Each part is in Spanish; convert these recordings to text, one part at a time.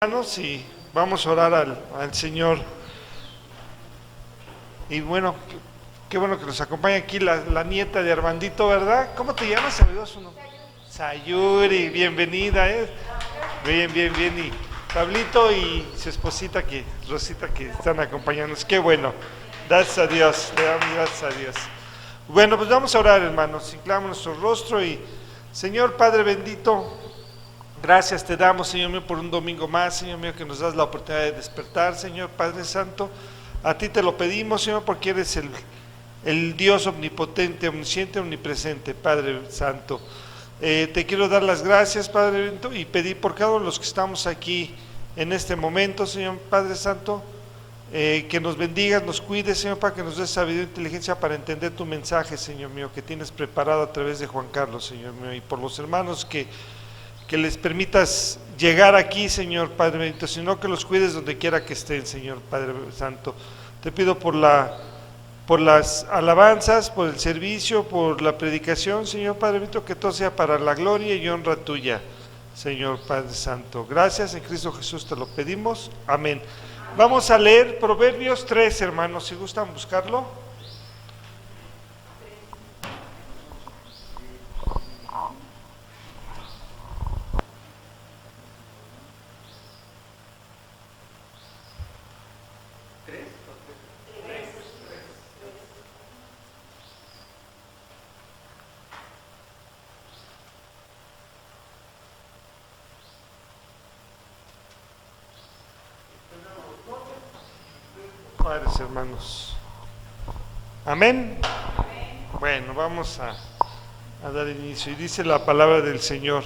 Hermanos, y vamos a orar al Señor. Y bueno, qué bueno que nos acompaña aquí la nieta de Armandito, ¿verdad? ¿Cómo te llamas? ¿Saludos su nombre? Sayuri, bienvenida, Bien. Y Pablito y su esposita, Rosita, que están acompañándonos. Qué bueno. Gracias a Dios, le damos gracias a Dios. Bueno, pues vamos a orar, hermanos. Inclinamos nuestro rostro y, Señor Padre bendito, gracias te damos, Señor mío, por un domingo más, Señor mío, que nos das la oportunidad de despertar, Señor Padre Santo. A ti te lo pedimos, Señor, porque eres el Dios omnipotente, omnisciente, omnipresente, Padre Santo. Te quiero dar las gracias, Padre Bendito, y pedir por cada uno de los que estamos aquí en este momento, Señor Padre Santo, que nos bendigas, nos cuides, Señor, para que nos des sabiduría e inteligencia para entender tu mensaje, Señor mío, que tienes preparado a través de Juan Carlos, Señor mío, y por los hermanos que les permitas llegar aquí, Señor Padre bendito, sino que los cuides donde quiera que estén, Señor Padre Santo. Te pido por las alabanzas, por el servicio, por la predicación, Señor Padre bendito, que todo sea para la gloria y honra tuya, Señor Padre Santo. Gracias, en Cristo Jesús te lo pedimos, amén. Vamos a leer Proverbios 3, hermanos, si gustan buscarlo. Padres, hermanos. Amén. Bueno, vamos a dar inicio. Y dice la palabra del Señor.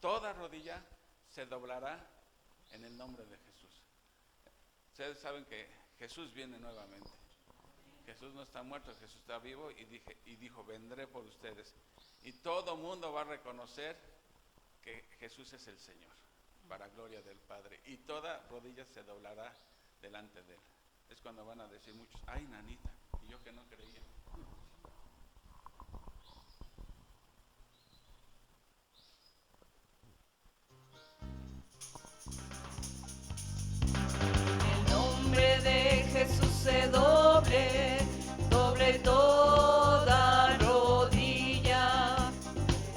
Toda rodilla se doblará en el nombre de Jesús. Ustedes saben que Jesús viene nuevamente. Jesús no está muerto, Jesús está vivo y dijo, vendré por ustedes. Y todo mundo va a reconocer que Jesús es el Señor, para gloria del Padre. Y toda rodilla se doblará delante de Él. Es cuando van a decir muchos, ay, nanita, y yo que no creía. Jesús se doble toda rodilla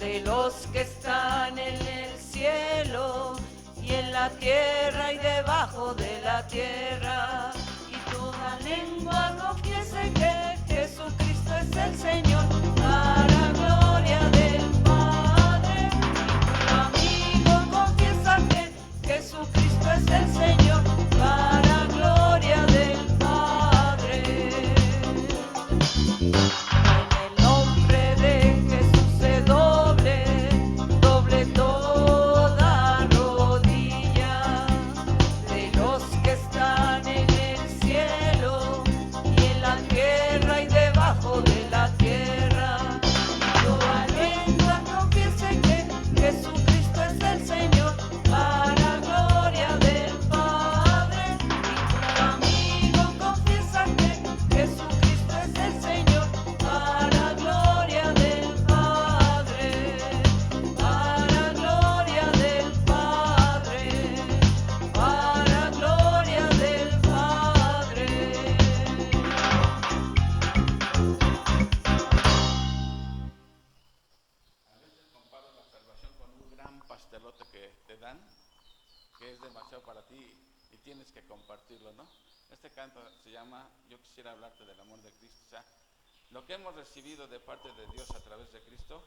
de los que están en el cielo y en la tierra y debajo de la tierra, y toda lengua confiese que Jesucristo es el Señor, para gloria del Padre. Y tu amigo confiesa dan, que es demasiado para ti y tienes que compartirlo, ¿no? Este canto se llama Yo quisiera hablarte del amor de Cristo. O sea, lo que hemos recibido de parte de Dios a través de Cristo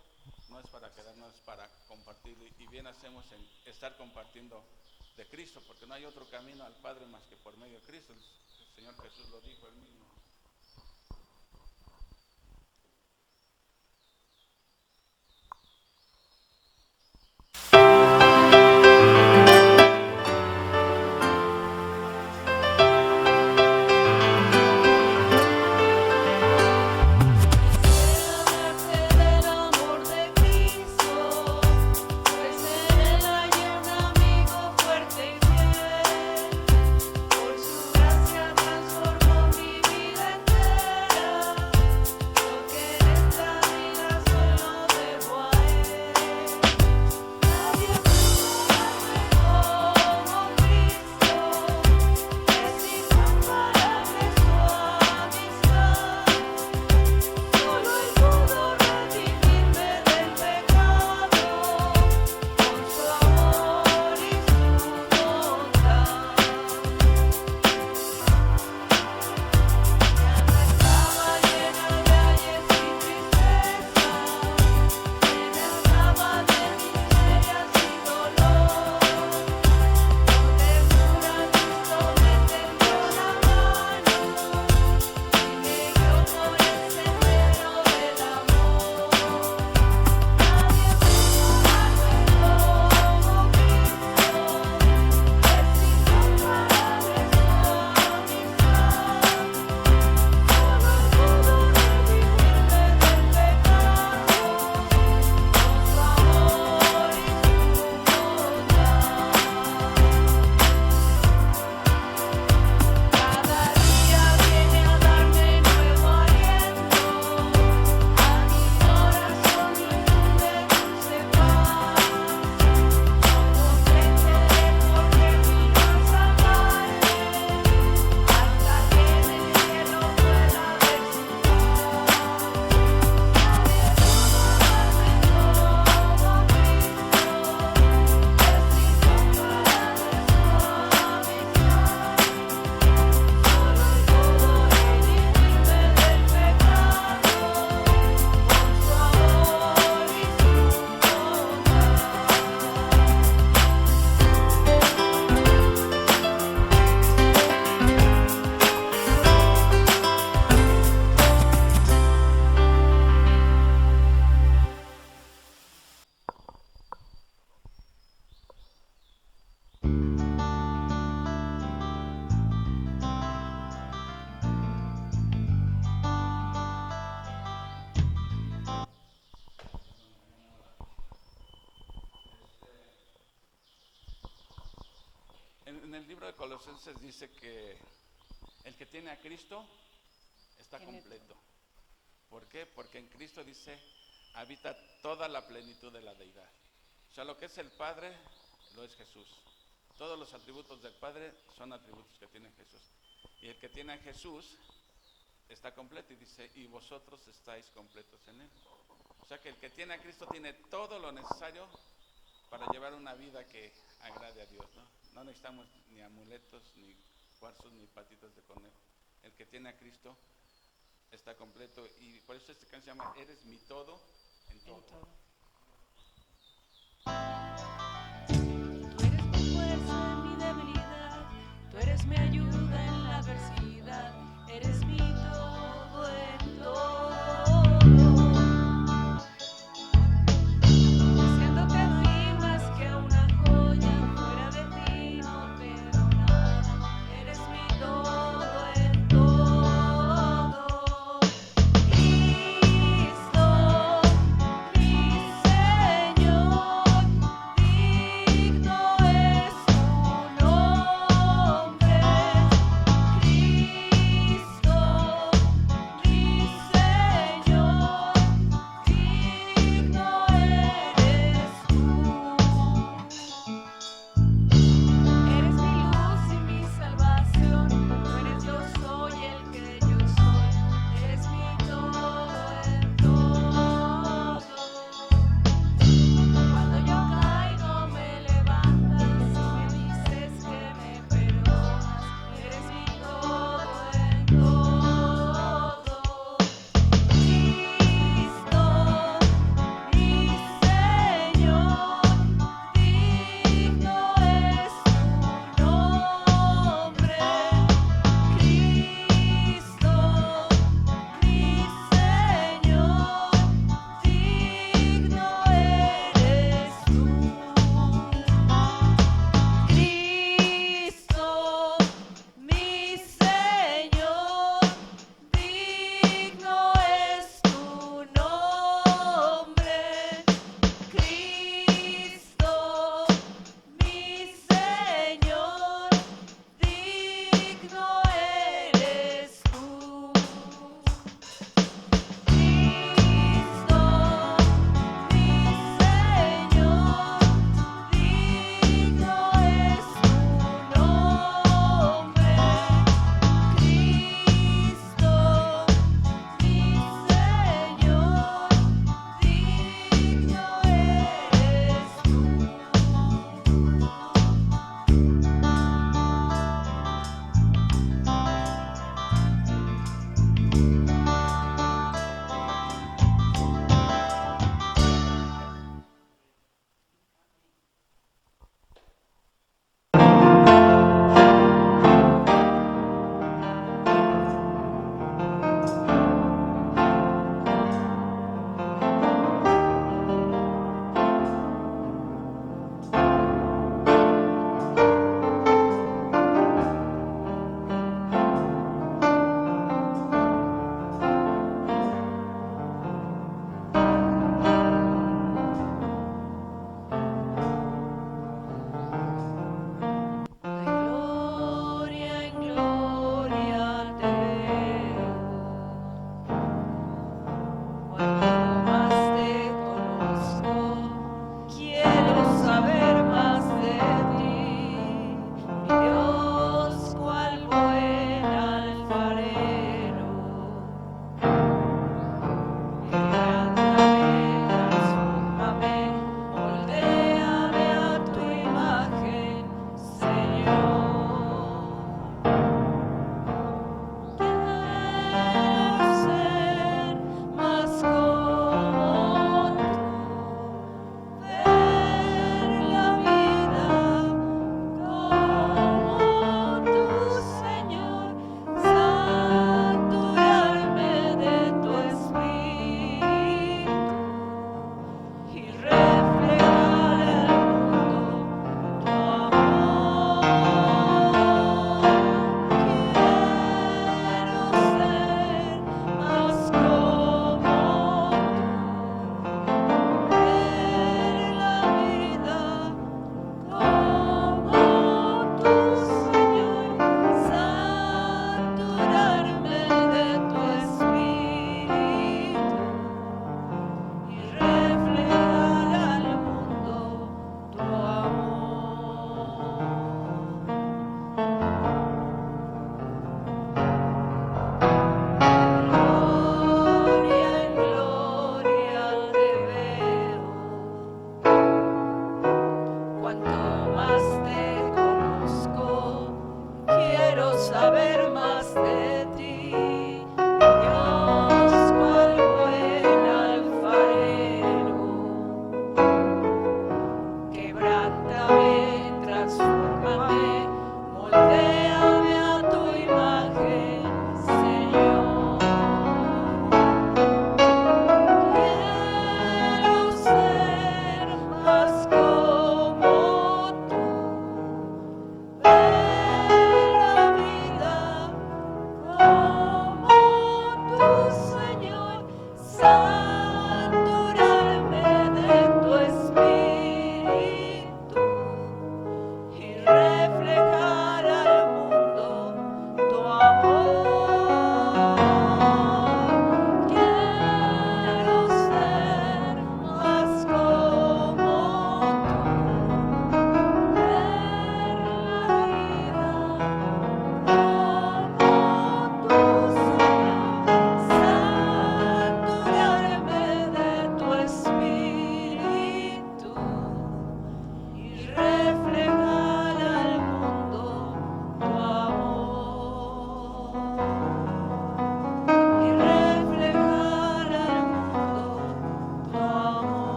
no es para quedarnos, es para compartirlo, y bien hacemos en estar compartiendo de Cristo, porque no hay otro camino al Padre más que por medio de Cristo. El Señor Jesús lo dijo él mismo. Por su gracia transformó mi vida entera. En el libro de Colosenses dice que el que tiene a Cristo está completo. ¿Por qué? Porque en Cristo dice, habita toda la plenitud de la deidad. O sea, lo que es el Padre, lo es Jesús. Todos los atributos del Padre son atributos que tiene Jesús. Y el que tiene a Jesús está completo, y dice, y vosotros estáis completos en Él. O sea que el que tiene a Cristo tiene todo lo necesario para llevar una vida que agrade a Dios, ¿no? No necesitamos ni amuletos, ni cuarzos, ni patitas de conejo. El que tiene a Cristo está completo, y por eso esta canción se llama Eres mi todo en todo. Tú eres mi fuerza en mi debilidad, tú eres mi ayuda en la adversidad, eres mi todo en todo. Siento que fui más que una joya, fuera de ti no tengo nada, eres mi todo en todo. Cristo, mi Señor,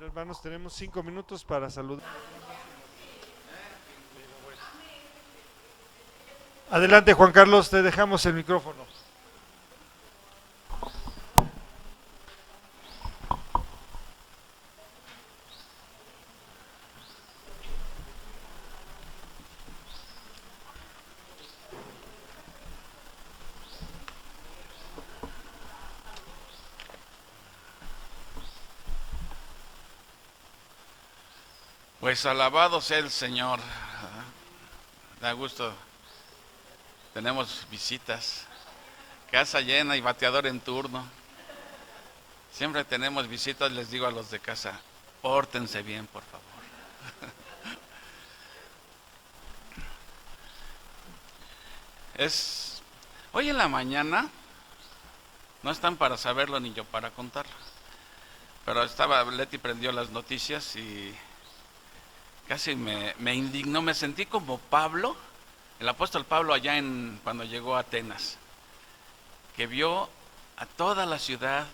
Bueno, hermanos, tenemos 5 minutos para saludar. Adelante, Juan Carlos, te dejamos el micrófono. Pues alabado sea el Señor. Da gusto. Tenemos visitas. Casa llena y bateador en turno. Siempre tenemos visitas, les digo a los de casa, pórtense bien, por favor. Hoy en la mañana, no están para saberlo ni yo para contarlo, pero Leti prendió las noticias y casi me indignó, me sentí como Pablo, el apóstol Pablo allá cuando llegó a Atenas, que vio a toda la ciudad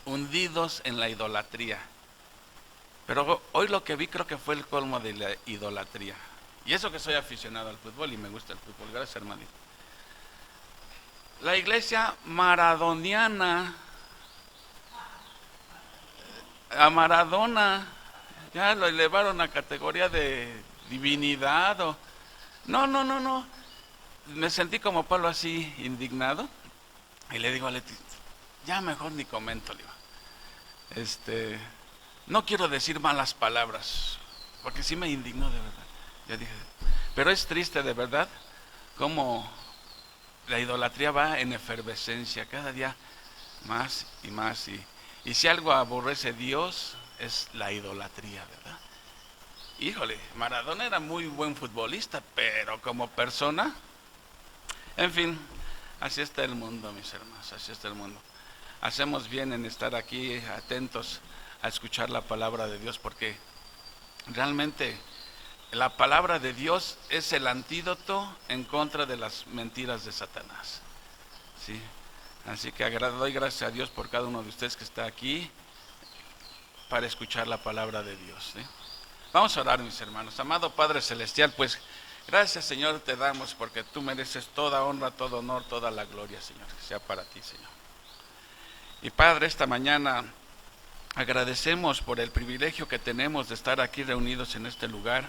hundidos en la idolatría. Pero hoy lo que vi creo que fue el colmo de la idolatría. Y eso que soy aficionado al fútbol y me gusta el fútbol, gracias hermanito. La iglesia maradoniana, a Maradona, ya lo elevaron a categoría de divinidad. No. Me sentí como Pablo así, indignado. Y le digo a Leti, ya mejor ni comento, le digo. No quiero decir malas palabras, porque sí me indignó de verdad. Yo dije, pero es triste de verdad cómo la idolatría va en efervescencia, cada día más y más. Y si algo aborrece Dios, es la idolatría, ¿verdad? Híjole, Maradona era muy buen futbolista, pero como persona, en fin, así está el mundo, mis hermanos, así está el mundo. Hacemos bien en estar aquí atentos a escuchar la palabra de Dios, porque realmente la palabra de Dios es el antídoto en contra de las mentiras de Satanás, ¿sí? Así que doy gracias a Dios por cada uno de ustedes que está aquí para escuchar la palabra de Dios, ¿sí? Vamos a orar, mis hermanos. Amado Padre Celestial, pues gracias, Señor, te damos porque tú mereces toda honra, todo honor, toda la gloria, Señor, que sea para ti, Señor. Y Padre, esta mañana agradecemos por el privilegio que tenemos de estar aquí reunidos en este lugar,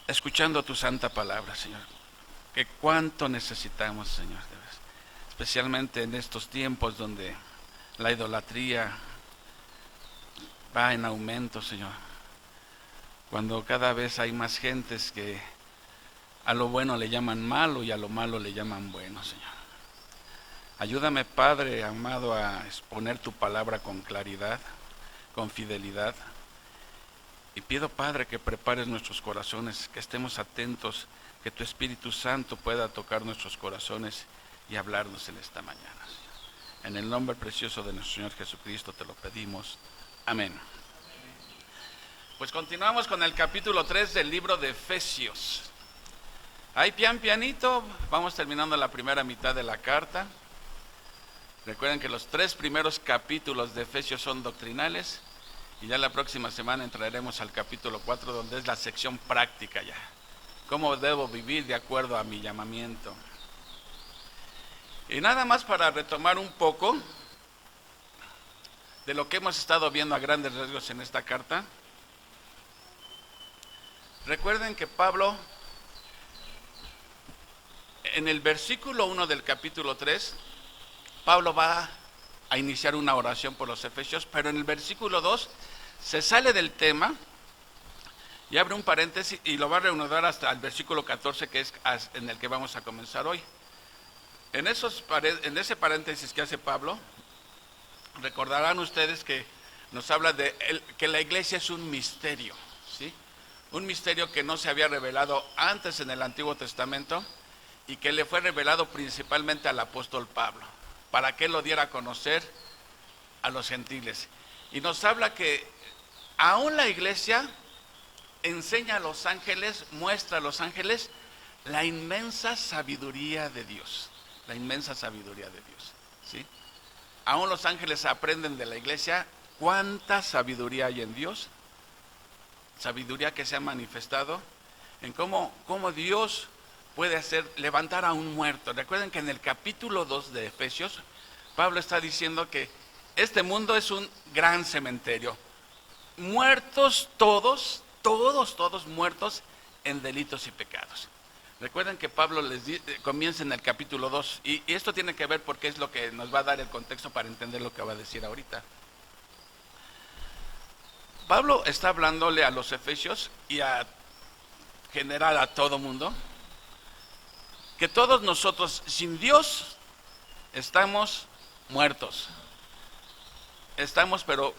escuchando tu santa palabra, Señor. Que cuánto necesitamos, Señor, especialmente en estos tiempos donde la idolatría va en aumento, Señor. Cuando cada vez hay más gentes que a lo bueno le llaman malo y a lo malo le llaman bueno, Señor. Ayúdame, Padre amado, a exponer tu palabra con claridad, con fidelidad. Y pido, Padre, que prepares nuestros corazones, que estemos atentos, que tu Espíritu Santo pueda tocar nuestros corazones y hablarnos en esta mañana, Señor. En el nombre precioso de nuestro Señor Jesucristo te lo pedimos. Amén. Pues continuamos con el capítulo 3 del libro de Efesios. Ahí pianito, vamos terminando la primera mitad de la carta. Recuerden que los 3 primeros capítulos de Efesios son doctrinales y ya la próxima semana entraremos al capítulo 4, donde es la sección práctica ya. ¿Cómo debo vivir de acuerdo a mi llamamiento? Y nada más para retomar un poco de lo que hemos estado viendo a grandes rasgos en esta carta. Recuerden que Pablo, en el versículo 1 del capítulo 3, Pablo va a iniciar una oración por los efesios, pero en el versículo 2 se sale del tema y abre un paréntesis y lo va a reanudar hasta el versículo 14, que es en el que vamos a comenzar hoy. En ese paréntesis que hace Pablo, recordarán ustedes que nos habla de que la iglesia es un misterio, ¿sí? Un misterio que no se había revelado antes en el Antiguo Testamento y que le fue revelado principalmente al apóstol Pablo, para que él lo diera a conocer a los gentiles. Y nos habla que aún la iglesia enseña a los ángeles, muestra a los ángeles la inmensa sabiduría de Dios, la inmensa sabiduría de Dios, ¿sí? Aún los ángeles aprenden de la iglesia cuánta sabiduría hay en Dios, sabiduría que se ha manifestado en cómo Dios puede levantar a un muerto. Recuerden que en el capítulo 2 de Efesios, Pablo está diciendo que este mundo es un gran cementerio. Muertos todos muertos en delitos y pecados. Recuerden que Pablo comienza en el capítulo 2, y esto tiene que ver porque es lo que nos va a dar el contexto para entender lo que va a decir ahorita. Pablo está hablándole a los efesios y a general a todo mundo que todos nosotros sin Dios estamos muertos. Estamos pero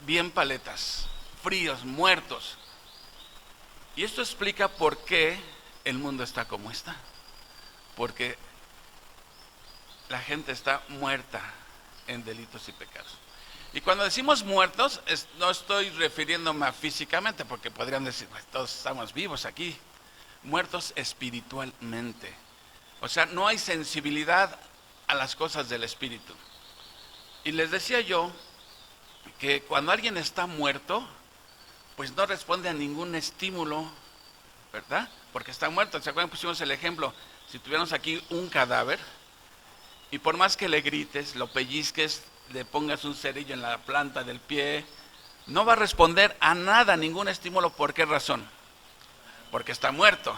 bien paletas, fríos, muertos. Y esto explica por qué el mundo está como está. Porque la gente está muerta en delitos y pecados. Y cuando decimos muertos, no estoy refiriéndome a físicamente, porque podrían decir, pues, todos estamos vivos aquí. Muertos espiritualmente. O sea, no hay sensibilidad a las cosas del espíritu. Y les decía yo que cuando alguien está muerto, pues no responde a ningún estímulo, ¿verdad? Porque está muerto. ¿Se acuerdan? Pusimos el ejemplo. Si tuviéramos aquí un cadáver, y por más que le grites, lo pellizques, le pongas un cerillo en la planta del pie, no va a responder a nada, ningún estímulo. ¿Por qué razón? Porque está muerto.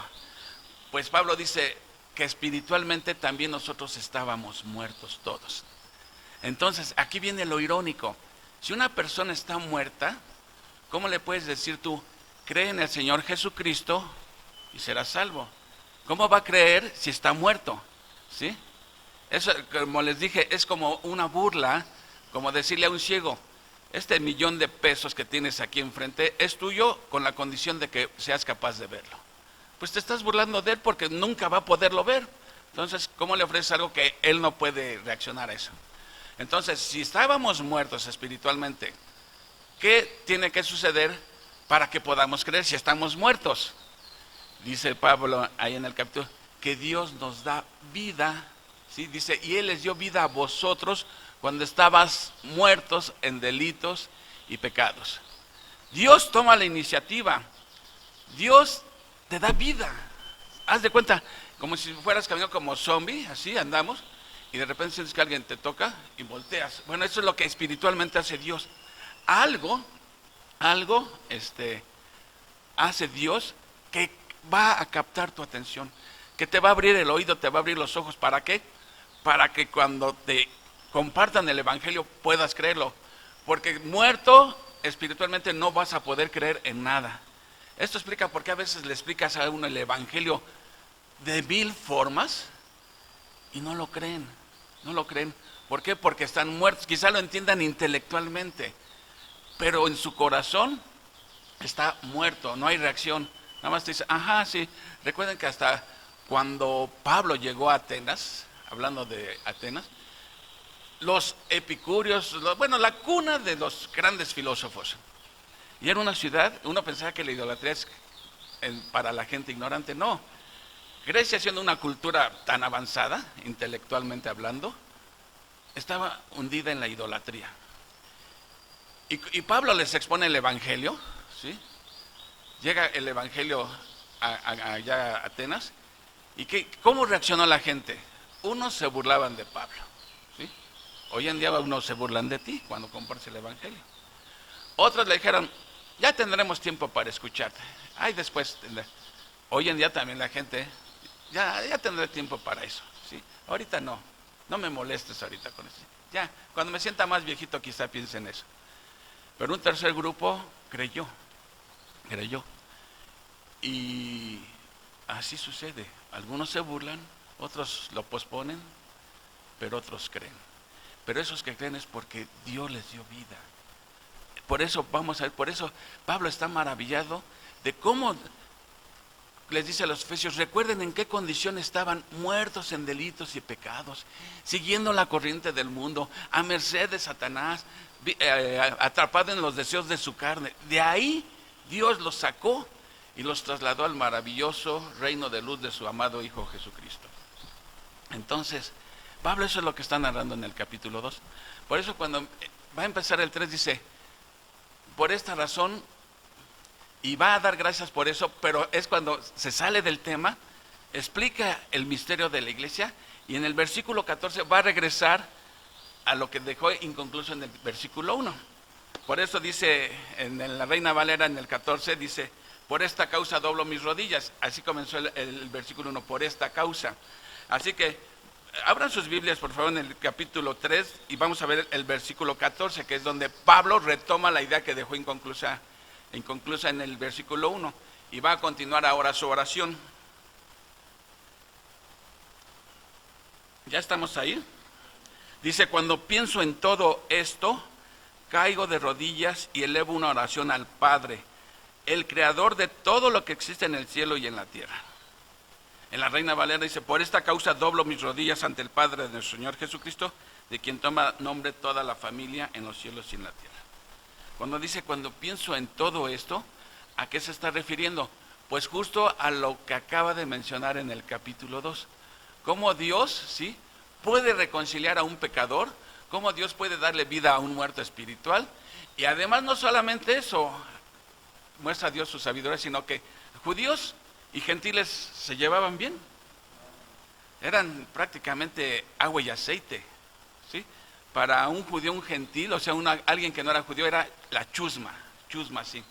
Pues Pablo dice que espiritualmente también nosotros estábamos muertos todos. Entonces, aquí viene lo irónico. Si una persona está muerta, ¿cómo le puedes decir tú, cree en el Señor Jesucristo y serás salvo? ¿Cómo va a creer si está muerto? ¿Sí? Eso, como les dije, es como una burla, como decirle a un ciego, este $1,000,000 que tienes aquí enfrente es tuyo con la condición de que seas capaz de verlo. Pues te estás burlando de él porque nunca va a poderlo ver. Entonces, ¿cómo le ofreces algo que él no puede reaccionar a eso? Entonces, si estábamos muertos espiritualmente, ¿qué tiene que suceder para que podamos creer si estamos muertos? Dice Pablo ahí en el capítulo, que Dios nos da vida, ¿sí? Dice, y Él les dio vida a vosotros cuando estabas muertos en delitos y pecados. Dios toma la iniciativa, Dios te da vida. Haz de cuenta, como si fueras caminando como zombie, así andamos, y de repente sientes que alguien te toca y volteas. Bueno, eso es lo que espiritualmente hace Dios. Algo hace Dios que va a captar tu atención, que te va a abrir el oído, te va a abrir los ojos. ¿Para qué? Para que cuando te compartan el evangelio puedas creerlo, porque muerto espiritualmente no vas a poder creer en nada. Esto explica por qué a veces le explicas a uno el evangelio de 1000 formas y no lo creen. ¿Por qué? Porque están muertos. Quizá lo entiendan intelectualmente, pero en su corazón está muerto, no hay reacción. Nada más te dice, ajá, sí. Recuerden que hasta cuando Pablo llegó a Atenas, hablando de Atenas, los epicúreos, la cuna de los grandes filósofos. Y era una ciudad, uno pensaba que la idolatría es para la gente ignorante. No. Grecia, siendo una cultura tan avanzada, intelectualmente hablando, estaba hundida en la idolatría. Y Pablo les expone el evangelio, ¿sí? Llega el evangelio allá a Atenas, y ¿cómo reaccionó la gente? Unos se burlaban de Pablo, ¿sí? Hoy en día unos se burlan de ti cuando compartes el evangelio. Otros le dijeron, ya tendremos tiempo para escucharte. Ay, después, hoy en día también la gente, ya tendré tiempo para eso, ¿sí? Ahorita no me molestes ahorita con eso. Ya, cuando me sienta más viejito quizá piense en eso. Pero un tercer grupo creyó. Y así sucede. Algunos se burlan, otros lo posponen, pero otros creen. Pero esos que creen es porque Dios les dio vida. Por eso, vamos a ver, por eso Pablo está maravillado de cómo les dice a los efesios, recuerden en qué condición estaban, muertos en delitos y pecados, siguiendo la corriente del mundo, a merced de Satanás, atrapados en los deseos de su carne. De ahí Dios los sacó y los trasladó al maravilloso reino de luz de su amado Hijo Jesucristo. Entonces, Pablo eso es lo que está narrando en el capítulo 2. Por eso cuando va a empezar el 3, dice, por esta razón, y va a dar gracias por eso, pero es cuando se sale del tema, explica el misterio de la iglesia, y en el versículo 14 va a regresar a lo que dejó inconcluso en el versículo 1. Por eso dice, en la Reina Valera, en el 14, dice, por esta causa doblo mis rodillas. Así comenzó el versículo 1, por esta causa. Así que, abran sus Biblias, por favor, en el capítulo 3, y vamos a ver el versículo 14, que es donde Pablo retoma la idea que dejó inconclusa en el versículo 1, y va a continuar ahora su oración. ¿Ya estamos ahí? Dice, cuando pienso en todo esto, caigo de rodillas y elevo una oración al Padre, el creador de todo lo que existe en el cielo y en la tierra. En la Reina Valera dice, por esta causa doblo mis rodillas ante el Padre de nuestro Señor Jesucristo, de quien toma nombre toda la familia en los cielos y en la tierra. Cuando dice, cuando pienso en todo esto, ¿a qué se está refiriendo? Pues justo a lo que acaba de mencionar en el capítulo 2. Cómo Dios, ¿sí?, puede reconciliar a un pecador, cómo Dios puede darle vida a un muerto espiritual, y además no solamente eso, muestra a Dios su sabiduría, sino que judíos y gentiles se llevaban bien, eran prácticamente agua y aceite, ¿sí? Para un judío, un gentil, o sea, alguien que no era judío, era la chusma, sí.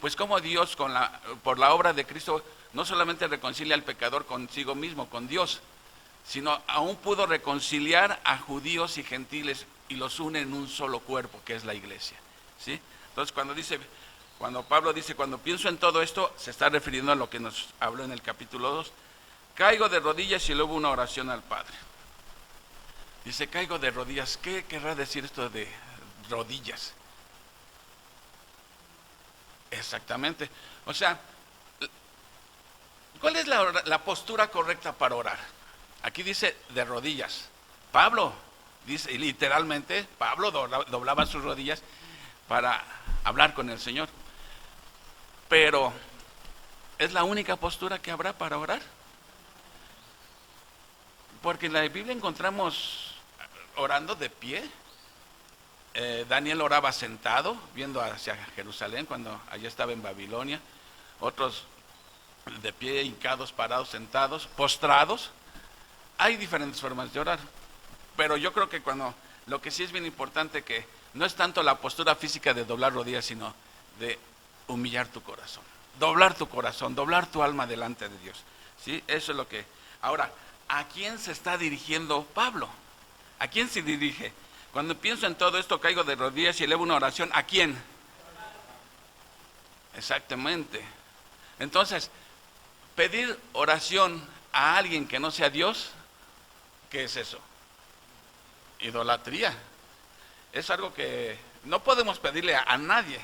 Pues como Dios, por la obra de Cristo, no solamente reconcilia al pecador consigo mismo, con Dios, sino aún pudo reconciliar a judíos y gentiles y los une en un solo cuerpo, que es la iglesia, ¿sí? Entonces, cuando Pablo dice, cuando pienso en todo esto, se está refiriendo a lo que nos habló en el capítulo 2. Caigo de rodillas y luego una oración al Padre. Dice, caigo de rodillas. ¿Qué querrá decir esto de rodillas? Exactamente. O sea, ¿cuál es la postura correcta para orar? Aquí dice de rodillas. Pablo dice, y literalmente, Pablo doblaba sus rodillas para hablar con el Señor. Pero, ¿es la única postura que habrá para orar? Porque en la Biblia encontramos orando de pie. Daniel oraba sentado, viendo hacia Jerusalén cuando allá estaba en Babilonia. Otros de pie, hincados, parados, sentados, postrados. Hay diferentes formas de orar. Pero yo creo que lo que sí es bien importante, que no es tanto la postura física de doblar rodillas, sino de humillar tu corazón. Doblar tu corazón, doblar tu alma delante de Dios. ¿Sí? Eso es lo que... Ahora, ¿a quién se está dirigiendo Pablo? ¿A quién se dirige? Cuando pienso en todo esto, caigo de rodillas y elevo una oración. ¿A quién? Exactamente. Entonces, pedir oración a alguien que no sea Dios, ¿qué es eso? Idolatría. Es algo que no podemos pedirle a nadie.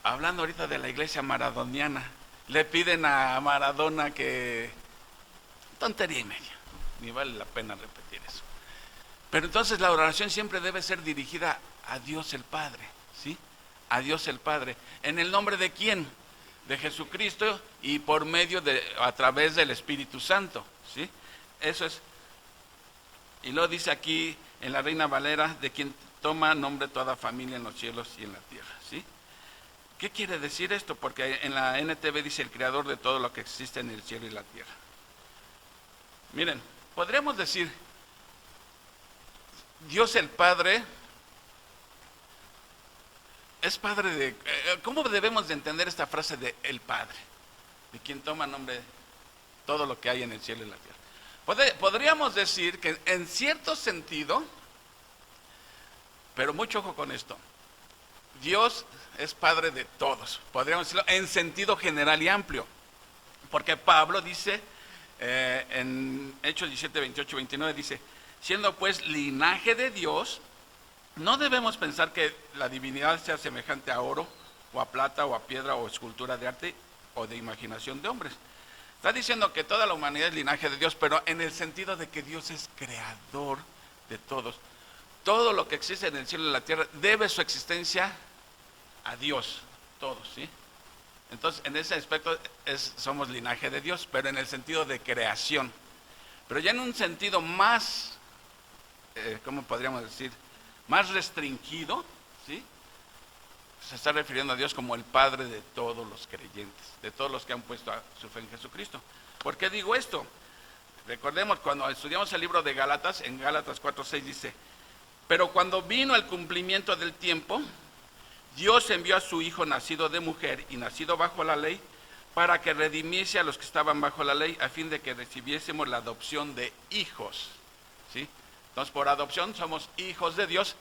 Hablando ahorita de la iglesia maradoniana, le piden a Maradona que... tontería y media, ni vale la pena repetir eso. Pero entonces la oración siempre debe ser dirigida a Dios el Padre, ¿sí? A Dios el Padre. ¿En el nombre de quién? De Jesucristo, y por medio a través del Espíritu Santo, ¿sí? Eso es. Y lo dice aquí en la Reina Valera, de quien toma nombre toda familia en los cielos y en la tierra, ¿sí? ¿Qué quiere decir esto? Porque en la NTV dice el creador de todo lo que existe en el cielo y la tierra. Miren, podríamos decir, Dios el Padre es Padre de... ¿Cómo debemos de entender esta frase de el Padre? De quien toma nombre todo lo que hay en el cielo y la tierra. Podríamos decir que en cierto sentido, pero mucho ojo con esto, Dios es Padre de todos, podríamos decirlo en sentido general y amplio, porque Pablo dice en Hechos 17, 28, 29, dice, siendo pues linaje de Dios, no debemos pensar que la divinidad sea semejante a oro, o a plata, o a piedra, o escultura de arte, o de imaginación de hombres. Está diciendo que toda la humanidad es linaje de Dios, pero en el sentido de que Dios es creador de todos. Todo lo que existe en el cielo y en la tierra debe su existencia a Dios, todos, ¿sí? Entonces, en ese aspecto somos linaje de Dios, pero en el sentido de creación. Pero ya en un sentido más, ¿cómo podríamos decir? más restringido, ¿sí? Se está refiriendo a Dios como el Padre de todos los creyentes, de todos los que han puesto su fe en Jesucristo. ¿Por qué digo esto? Recordemos, cuando estudiamos el libro de Gálatas, en Gálatas 4:6 dice: pero cuando vino el cumplimiento del tiempo, Dios envió a su Hijo nacido de mujer y nacido bajo la ley, para que redimiese a los que estaban bajo la ley, a fin de que recibiésemos la adopción de hijos, ¿sí? Entonces, por adopción somos hijos de Dios.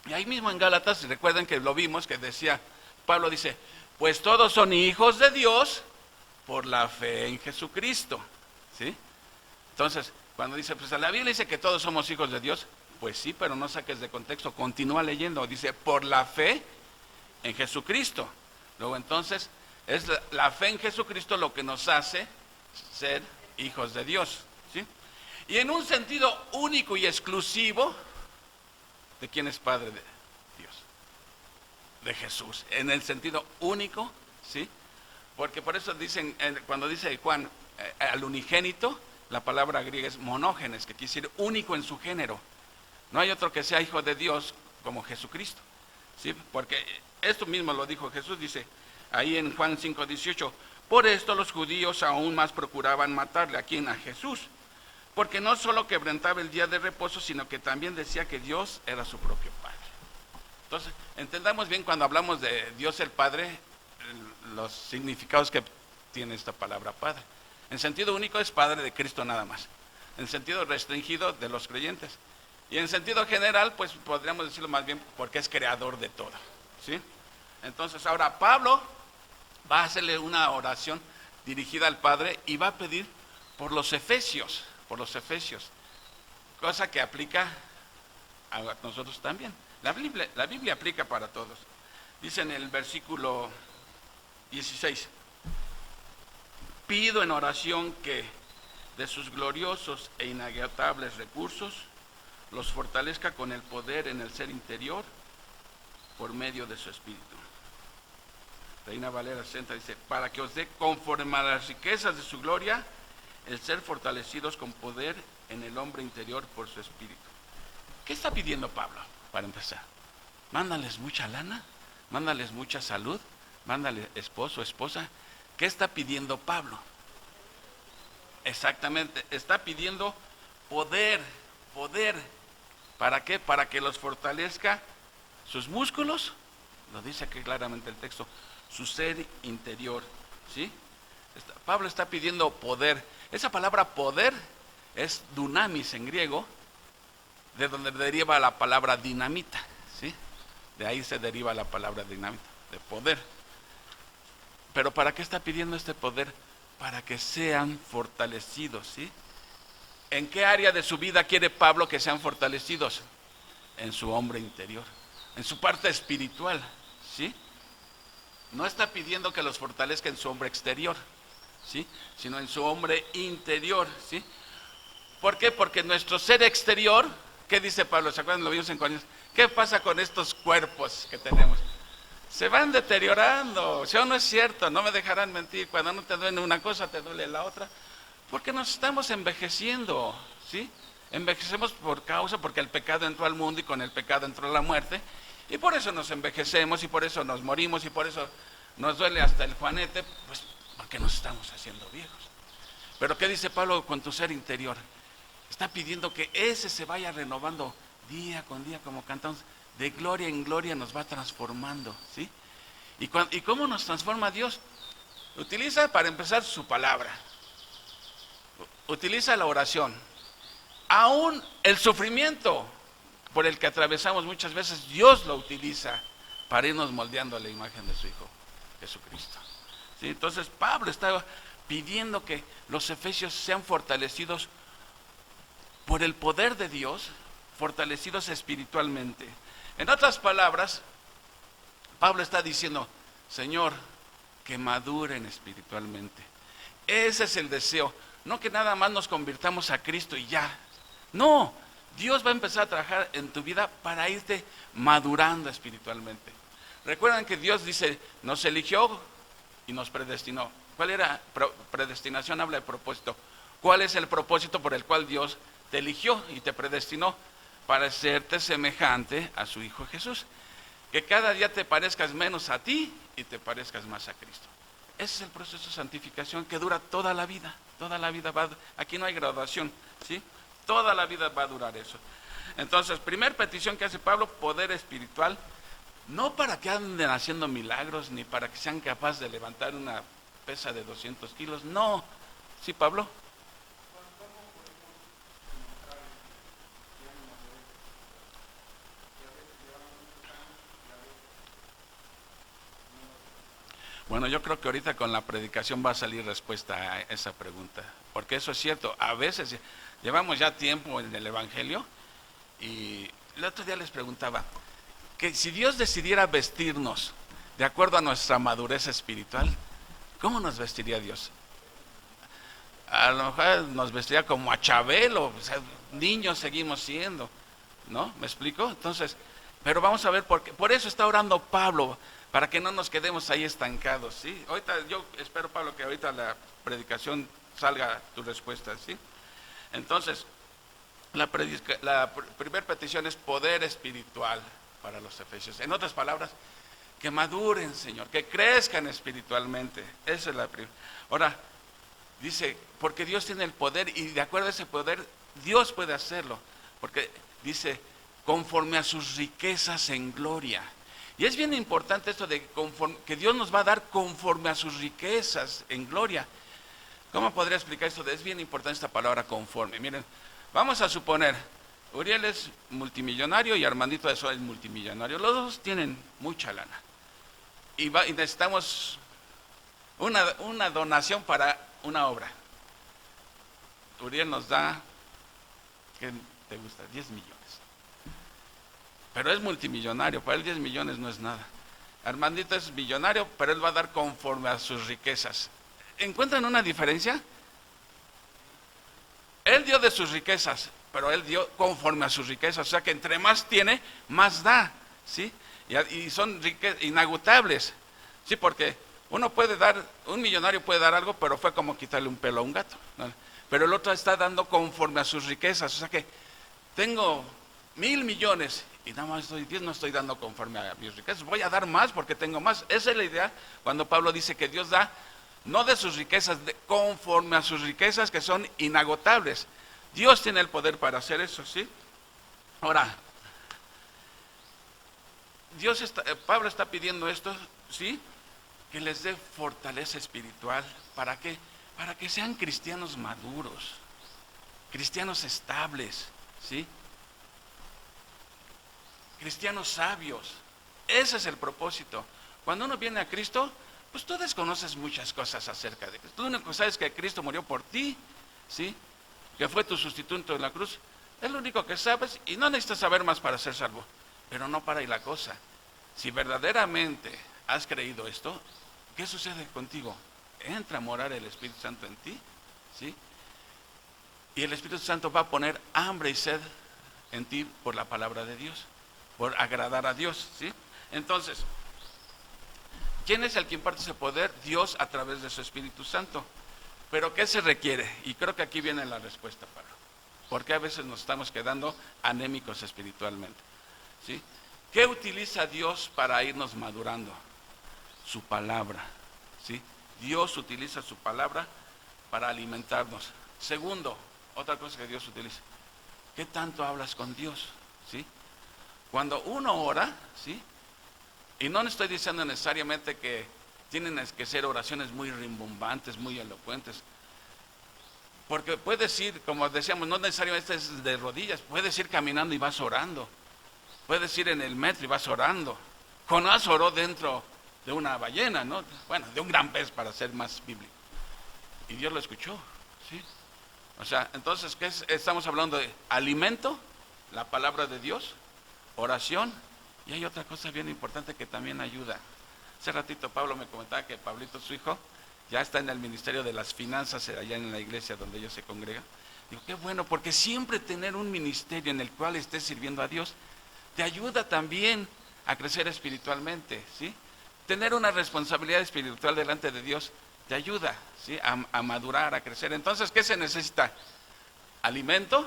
Y ahí mismo en Gálatas, recuerden que lo vimos, que decía, Pablo dice, pues todos son hijos de Dios por la fe en Jesucristo, ¿sí? Entonces, cuando dice, pues la Biblia dice que todos somos hijos de Dios, pues sí, pero no saques de contexto, continúa leyendo, dice, por la fe en Jesucristo. Luego entonces, es la fe en Jesucristo lo que nos hace ser hijos de Dios, ¿sí? Y en un sentido único y exclusivo, ¿de quién es Padre de Dios? De Jesús, en el sentido único, ¿sí? Porque por eso dicen, cuando dice Juan, al unigénito, la palabra griega es monógenes, que quiere decir único en su género. No hay otro que sea hijo de Dios como Jesucristo, ¿sí? Porque esto mismo lo dijo Jesús, dice ahí en Juan 5:18, por esto los judíos aún más procuraban matarle, ¿a quién? A Jesús, porque no solo quebrantaba el día de reposo, sino que también decía que Dios era su propio Padre. Entonces, entendamos bien cuando hablamos de Dios el Padre, los significados que tiene esta palabra Padre. En sentido único es Padre de Cristo nada más, en sentido restringido de los creyentes, y en sentido general, pues podríamos decirlo más bien porque es creador de todo, ¿sí? Entonces ahora Pablo va a hacerle una oración dirigida al Padre y va a pedir por los efesios, cosa que aplica a nosotros también. La Biblia aplica para todos. Dice en el versículo 16, pido en oración que de sus gloriosos e inagotables recursos los fortalezca con el poder en el ser interior por medio de su Espíritu. Reina Valera 60 dice, para que os dé conforme a las riquezas de su gloria, el ser fortalecidos con poder en el hombre interior por su Espíritu. ¿Qué está pidiendo Pablo para empezar? Mándales mucha lana, mándales mucha salud, mándale esposo, esposa. ¿Qué está pidiendo Pablo? Exactamente, está pidiendo poder. ¿Para qué? Para que los fortalezca sus músculos, lo dice aquí claramente el texto, su ser interior, ¿sí? Pablo está pidiendo poder. Esa palabra poder es dunamis en griego, de donde deriva la palabra dinamita, ¿sí? De ahí se deriva la palabra dinamita, de poder. Pero ¿para qué está pidiendo este poder? Para que sean fortalecidos, ¿sí? ¿En qué área de su vida quiere Pablo que sean fortalecidos? En su hombre interior, en su parte espiritual, ¿sí? No está pidiendo que los fortalezca en su hombre exterior, ¿sí? Sino en su hombre interior, ¿sí? ¿Por qué? Porque nuestro ser exterior, ¿qué dice Pablo? ¿Se acuerdan? Lo vimos en Corintios. ¿Qué pasa con estos cuerpos que tenemos? Se van deteriorando, ¿sí o no es cierto? No me dejarán mentir, cuando no te duele una cosa, te duele la otra, porque nos estamos envejeciendo, ¿sí? Envejecemos porque el pecado entró al mundo y con el pecado entró la muerte, y por eso nos envejecemos y por eso nos morimos y por eso nos duele hasta el juanete, pues porque nos estamos haciendo viejos. Pero ¿qué dice Pablo con tu ser interior? Está pidiendo que ese se vaya renovando día con día, como cantamos, de gloria en gloria nos va transformando, ¿sí? ¿Y cómo nos transforma Dios? Utiliza para empezar su palabra, utiliza la oración, aún el sufrimiento por el que atravesamos muchas veces, Dios lo utiliza para irnos moldeando a la imagen de su Hijo Jesucristo, ¿sí? Entonces Pablo estaba pidiendo que los efesios sean fortalecidos por el poder de Dios, fortalecidos espiritualmente. En otras palabras, Pablo está diciendo, Señor, que maduren espiritualmente. Ese es el deseo, no que nada más nos convirtamos a Cristo y ya. No, Dios va a empezar a trabajar en tu vida para irte madurando espiritualmente. Recuerdan que Dios dice, nos eligió y nos predestinó. ¿Cuál era? Predestinación habla de propósito. ¿Cuál es el propósito por el cual Dios te eligió y te predestinó? parecerte semejante a su Hijo Jesús. Que cada día te parezcas menos a ti y te parezcas más a Cristo. Ese es el proceso de santificación que dura toda la vida. Toda la vida aquí no hay graduación, ¿sí? Toda la vida va a durar eso. Entonces, primer petición que hace Pablo, poder espiritual, no para que anden haciendo milagros, ni para que sean capaces de levantar una pesa de 200 kilos, no. ¿Sí, Pablo? Bueno, yo creo que ahorita con la predicación va a salir respuesta a esa pregunta, porque eso es cierto, a veces llevamos ya tiempo en el Evangelio y el otro día les preguntaba, que si Dios decidiera vestirnos de acuerdo a nuestra madurez espiritual, ¿cómo nos vestiría Dios? A lo mejor nos vestiría como a Chabelo, o sea, niños seguimos siendo, ¿no? ¿Me explico? Entonces, pero vamos a ver, por eso está orando Pablo, para que no nos quedemos ahí estancados, ¿sí? Ahorita, yo espero, Pablo, que ahorita la predicación salga tu respuesta, ¿sí? Entonces, la primera petición es poder espiritual para los efesios. En otras palabras, que maduren, Señor, que crezcan espiritualmente. Esa es la primera. Ahora, dice, porque Dios tiene el poder y de acuerdo a ese poder, Dios puede hacerlo. Porque dice, conforme a sus riquezas en gloria. Y es bien importante esto de que Dios nos va a dar conforme a sus riquezas en gloria. ¿Cómo podría explicar esto? Es bien importante esta palabra conforme. Miren, vamos a suponer, Uriel es multimillonario y Armandito de Soa es multimillonario. Los dos tienen mucha lana. Y necesitamos una donación para una obra. Uriel nos da, ¿qué te gusta? 10 millones. Pero es multimillonario, para él 10 millones no es nada. Armandito es millonario, pero él va a dar conforme a sus riquezas. ¿Encuentran una diferencia? Él dio de sus riquezas, pero él dio conforme a sus riquezas. O sea que entre más tiene, más da, ¿sí? Y son riquezas inagotables, ¿sí? Porque un millonario puede dar algo, pero fue como quitarle un pelo a un gato, ¿no? Pero el otro está dando conforme a sus riquezas. O sea que tengo 1,000 millones y nada más no estoy dando conforme a mis riquezas, voy a dar más porque tengo más. Esa es la idea cuando Pablo dice que Dios da, no de sus riquezas, conforme a sus riquezas que son inagotables. Dios tiene el poder para hacer eso, ¿sí? Ahora, Pablo está pidiendo esto, ¿sí? Que les dé fortaleza espiritual. ¿Para qué? Para que sean cristianos maduros, cristianos estables, ¿sí? Cristianos sabios. Ese es el propósito. Cuando uno viene a Cristo, pues tú desconoces muchas cosas acerca de Cristo. Tú único sabes que Cristo murió por ti, ¿sí? Que fue tu sustituto en la cruz. Es lo único que sabes y no necesitas saber más para ser salvo. Pero no para ahí la cosa. Si verdaderamente has creído esto, ¿qué sucede contigo? Entra a morar el Espíritu Santo en ti, ¿sí? Y el Espíritu Santo va a poner hambre y sed en ti por la palabra de Dios, por agradar a Dios, ¿sí? Entonces, ¿quién es el que imparte ese poder? Dios a través de su Espíritu Santo. ¿Pero qué se requiere? Y creo que aquí viene la respuesta, Pablo. Porque a veces nos estamos quedando anémicos espiritualmente, ¿sí? ¿Qué utiliza Dios para irnos madurando? Su palabra, ¿sí? Dios utiliza su palabra para alimentarnos. Segundo, otra cosa que Dios utiliza, ¿qué tanto hablas con Dios? ¿Sí? Cuando uno ora, ¿sí? Y no estoy diciendo necesariamente que tienen que ser oraciones muy rimbombantes, muy elocuentes, porque puedes ir, como decíamos, no necesariamente es de rodillas, puedes ir caminando y vas orando, puedes ir en el metro y vas orando. Jonás oró dentro de una ballena, ¿no? Bueno, de un gran pez para ser más bíblico, y Dios lo escuchó, ¿sí? O sea, entonces, ¿qué es? Estamos hablando de alimento, la palabra de Dios, oración, y hay otra cosa bien importante que también ayuda. Hace ratito Pablo me comentaba que Pablito, su hijo, ya está en el ministerio de las finanzas allá en la iglesia donde ellos se congregan. Digo, qué bueno, porque siempre tener un ministerio en el cual estés sirviendo a Dios te ayuda también a crecer espiritualmente, ¿sí? Tener una responsabilidad espiritual delante de Dios te ayuda, ¿sí? a madurar, a crecer. Entonces, ¿qué se necesita? Alimento,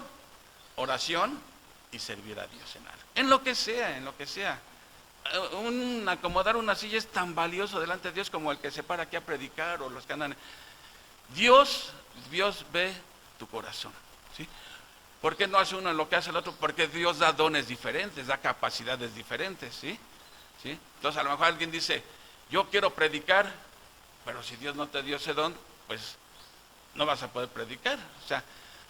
oración y servir a Dios en algo. En lo que sea, en lo que sea. Acomodar una silla es tan valioso delante de Dios como el que se para aquí a predicar o los que andan. Dios ve tu corazón, ¿sí? ¿Por qué no hace uno lo que hace el otro? Porque Dios da dones diferentes, da capacidades diferentes, ¿sí? ¿Sí? Entonces a lo mejor alguien dice, yo quiero predicar, pero si Dios no te dio ese don, pues no vas a poder predicar. O sea,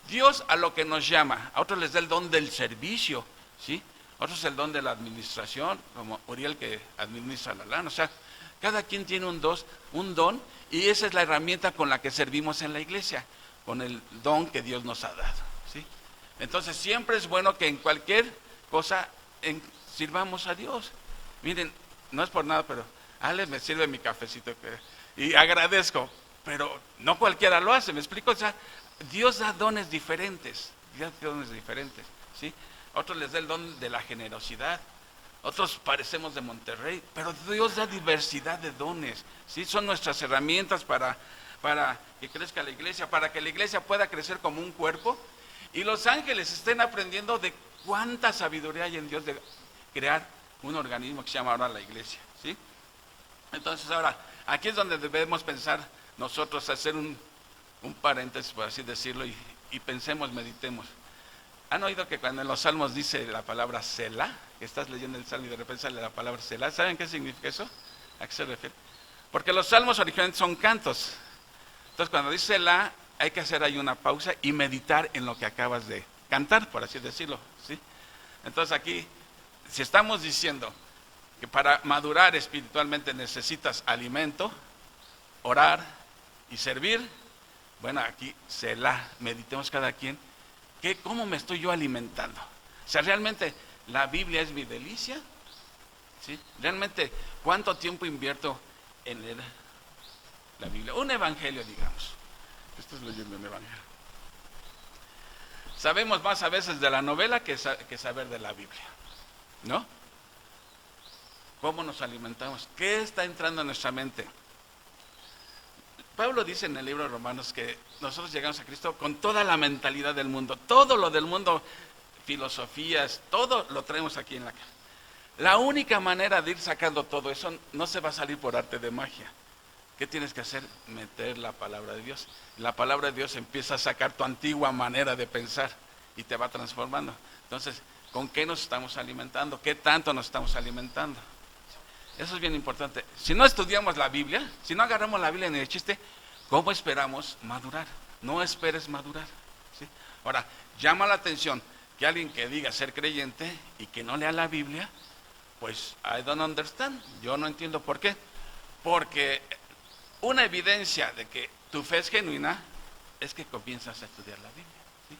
Dios a lo que nos llama, a otros les da el don del servicio, ¿sí? A otros el don de la administración, como Uriel que administra la lana. O sea, cada quien tiene un don, y esa es la herramienta con la que servimos en la iglesia, con el don que Dios nos ha dado, ¿sí? Entonces siempre es bueno que en cualquier cosa sirvamos a Dios. Miren, no es por nada, pero Ale me sirve mi cafecito y agradezco, pero no cualquiera lo hace, ¿me explico? O sea, Dios da dones diferentes, ¿sí? Otros les da el don de la generosidad, otros parecemos de Monterrey, pero Dios da diversidad de dones, ¿sí? Son nuestras herramientas para que crezca la iglesia, para que la iglesia pueda crecer como un cuerpo, y los ángeles estén aprendiendo de cuánta sabiduría hay en Dios de crear un organismo que se llama ahora la iglesia, ¿sí? Entonces ahora, aquí es donde debemos pensar nosotros, hacer un paréntesis, por así decirlo, y pensemos, meditemos. ¿Han oído que cuando en los salmos dice la palabra Selah, que estás leyendo el salmo y de repente sale la palabra Selah? ¿Saben qué significa eso? ¿A qué se refiere? Porque los salmos originalmente son cantos. Entonces cuando dice Selah, hay que hacer ahí una pausa y meditar en lo que acabas de cantar, por así decirlo, ¿sí? Entonces aquí, si estamos diciendo que para madurar espiritualmente necesitas alimento, orar y servir, bueno, aquí Selah, meditemos cada quien, ¿cómo me estoy yo alimentando? O sea, ¿realmente la Biblia es mi delicia? ¿Sí? ¿Realmente cuánto tiempo invierto en leer la Biblia? Un evangelio, digamos. Estás leyendo un evangelio. Sabemos más a veces de la novela que saber de la Biblia, ¿no? ¿Cómo nos alimentamos? ¿Qué está entrando en nuestra mente? Pablo dice en el libro de Romanos que nosotros llegamos a Cristo con toda la mentalidad del mundo, todo lo del mundo, filosofías, todo lo traemos aquí en la casa. La única manera de ir sacando todo eso no se va a salir por arte de magia. ¿Qué tienes que hacer? Meter la palabra de Dios. La palabra de Dios empieza a sacar tu antigua manera de pensar y te va transformando. Entonces, ¿con qué nos estamos alimentando? ¿Qué tanto nos estamos alimentando? Eso es bien importante. Si no estudiamos la Biblia, si no agarramos la Biblia ni de chiste, ¿cómo esperamos madurar? No esperes madurar, ¿sí? Ahora, llama la atención que alguien que diga ser creyente y que no lea la Biblia, pues I don't understand. Yo no entiendo por qué. Porque una evidencia de que tu fe es genuina es que comienzas a estudiar la Biblia, ¿sí?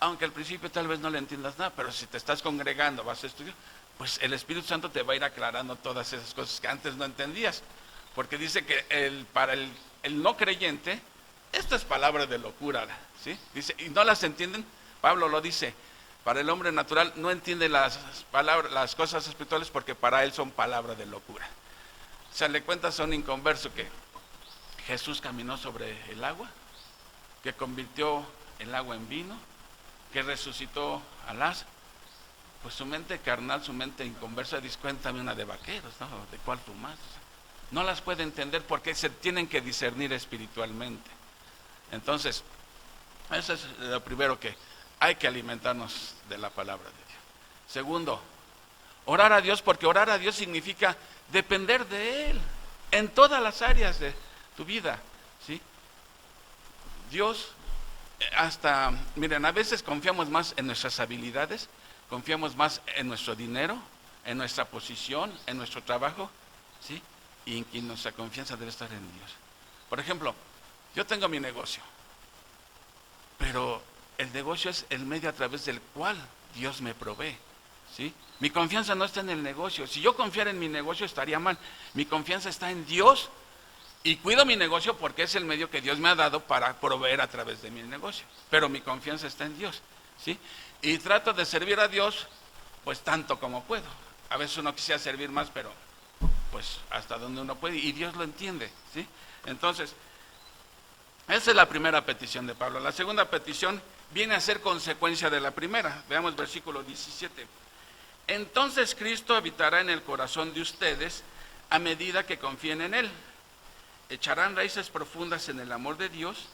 Aunque al principio tal vez no le entiendas nada, pero si te estás congregando, vas a estudiar, pues el Espíritu Santo te va a ir aclarando todas esas cosas que antes no entendías. Porque dice que para el no creyente, esto es palabra de locura, ¿sí? Dice, y no las entienden. Pablo lo dice, para el hombre natural no entiende las cosas espirituales porque para él son palabra de locura. O sea, le cuentas a un inconverso que Jesús caminó sobre el agua, que convirtió el agua en vino, que resucitó a Lázaro. Pues su mente carnal, su mente inconversa dice, cuéntame una de vaqueros, ¿no? ¿De cuál fumaste? O sea, no las puede entender porque se tienen que discernir espiritualmente. Entonces, eso es lo primero, que hay que alimentarnos de la palabra de Dios. Segundo, orar a Dios, porque orar a Dios significa depender de Él en todas las áreas de tu vida, ¿sí? Dios, miren, a veces confiamos más en nuestras habilidades, confiamos más en nuestro dinero, en nuestra posición, en nuestro trabajo, ¿sí? Y en que nuestra confianza debe estar en Dios. Por ejemplo, yo tengo mi negocio, pero el negocio es el medio a través del cual Dios me provee, ¿sí? Mi confianza no está en el negocio. Si yo confiara en mi negocio estaría mal. Mi confianza está en Dios y cuido mi negocio porque es el medio que Dios me ha dado para proveer a través de mi negocio. Pero mi confianza está en Dios, ¿sí? Y trato de servir a Dios pues tanto como puedo. A veces uno quisiera servir más, pero pues hasta donde uno puede, y Dios lo entiende, ¿sí? Entonces, esa es la primera petición de Pablo. La segunda petición, viene a ser consecuencia de la primera. Veamos versículo 17. Entonces Cristo habitará en el corazón de ustedes a medida que confíen en Él. Echarán raíces profundas en el amor de Dios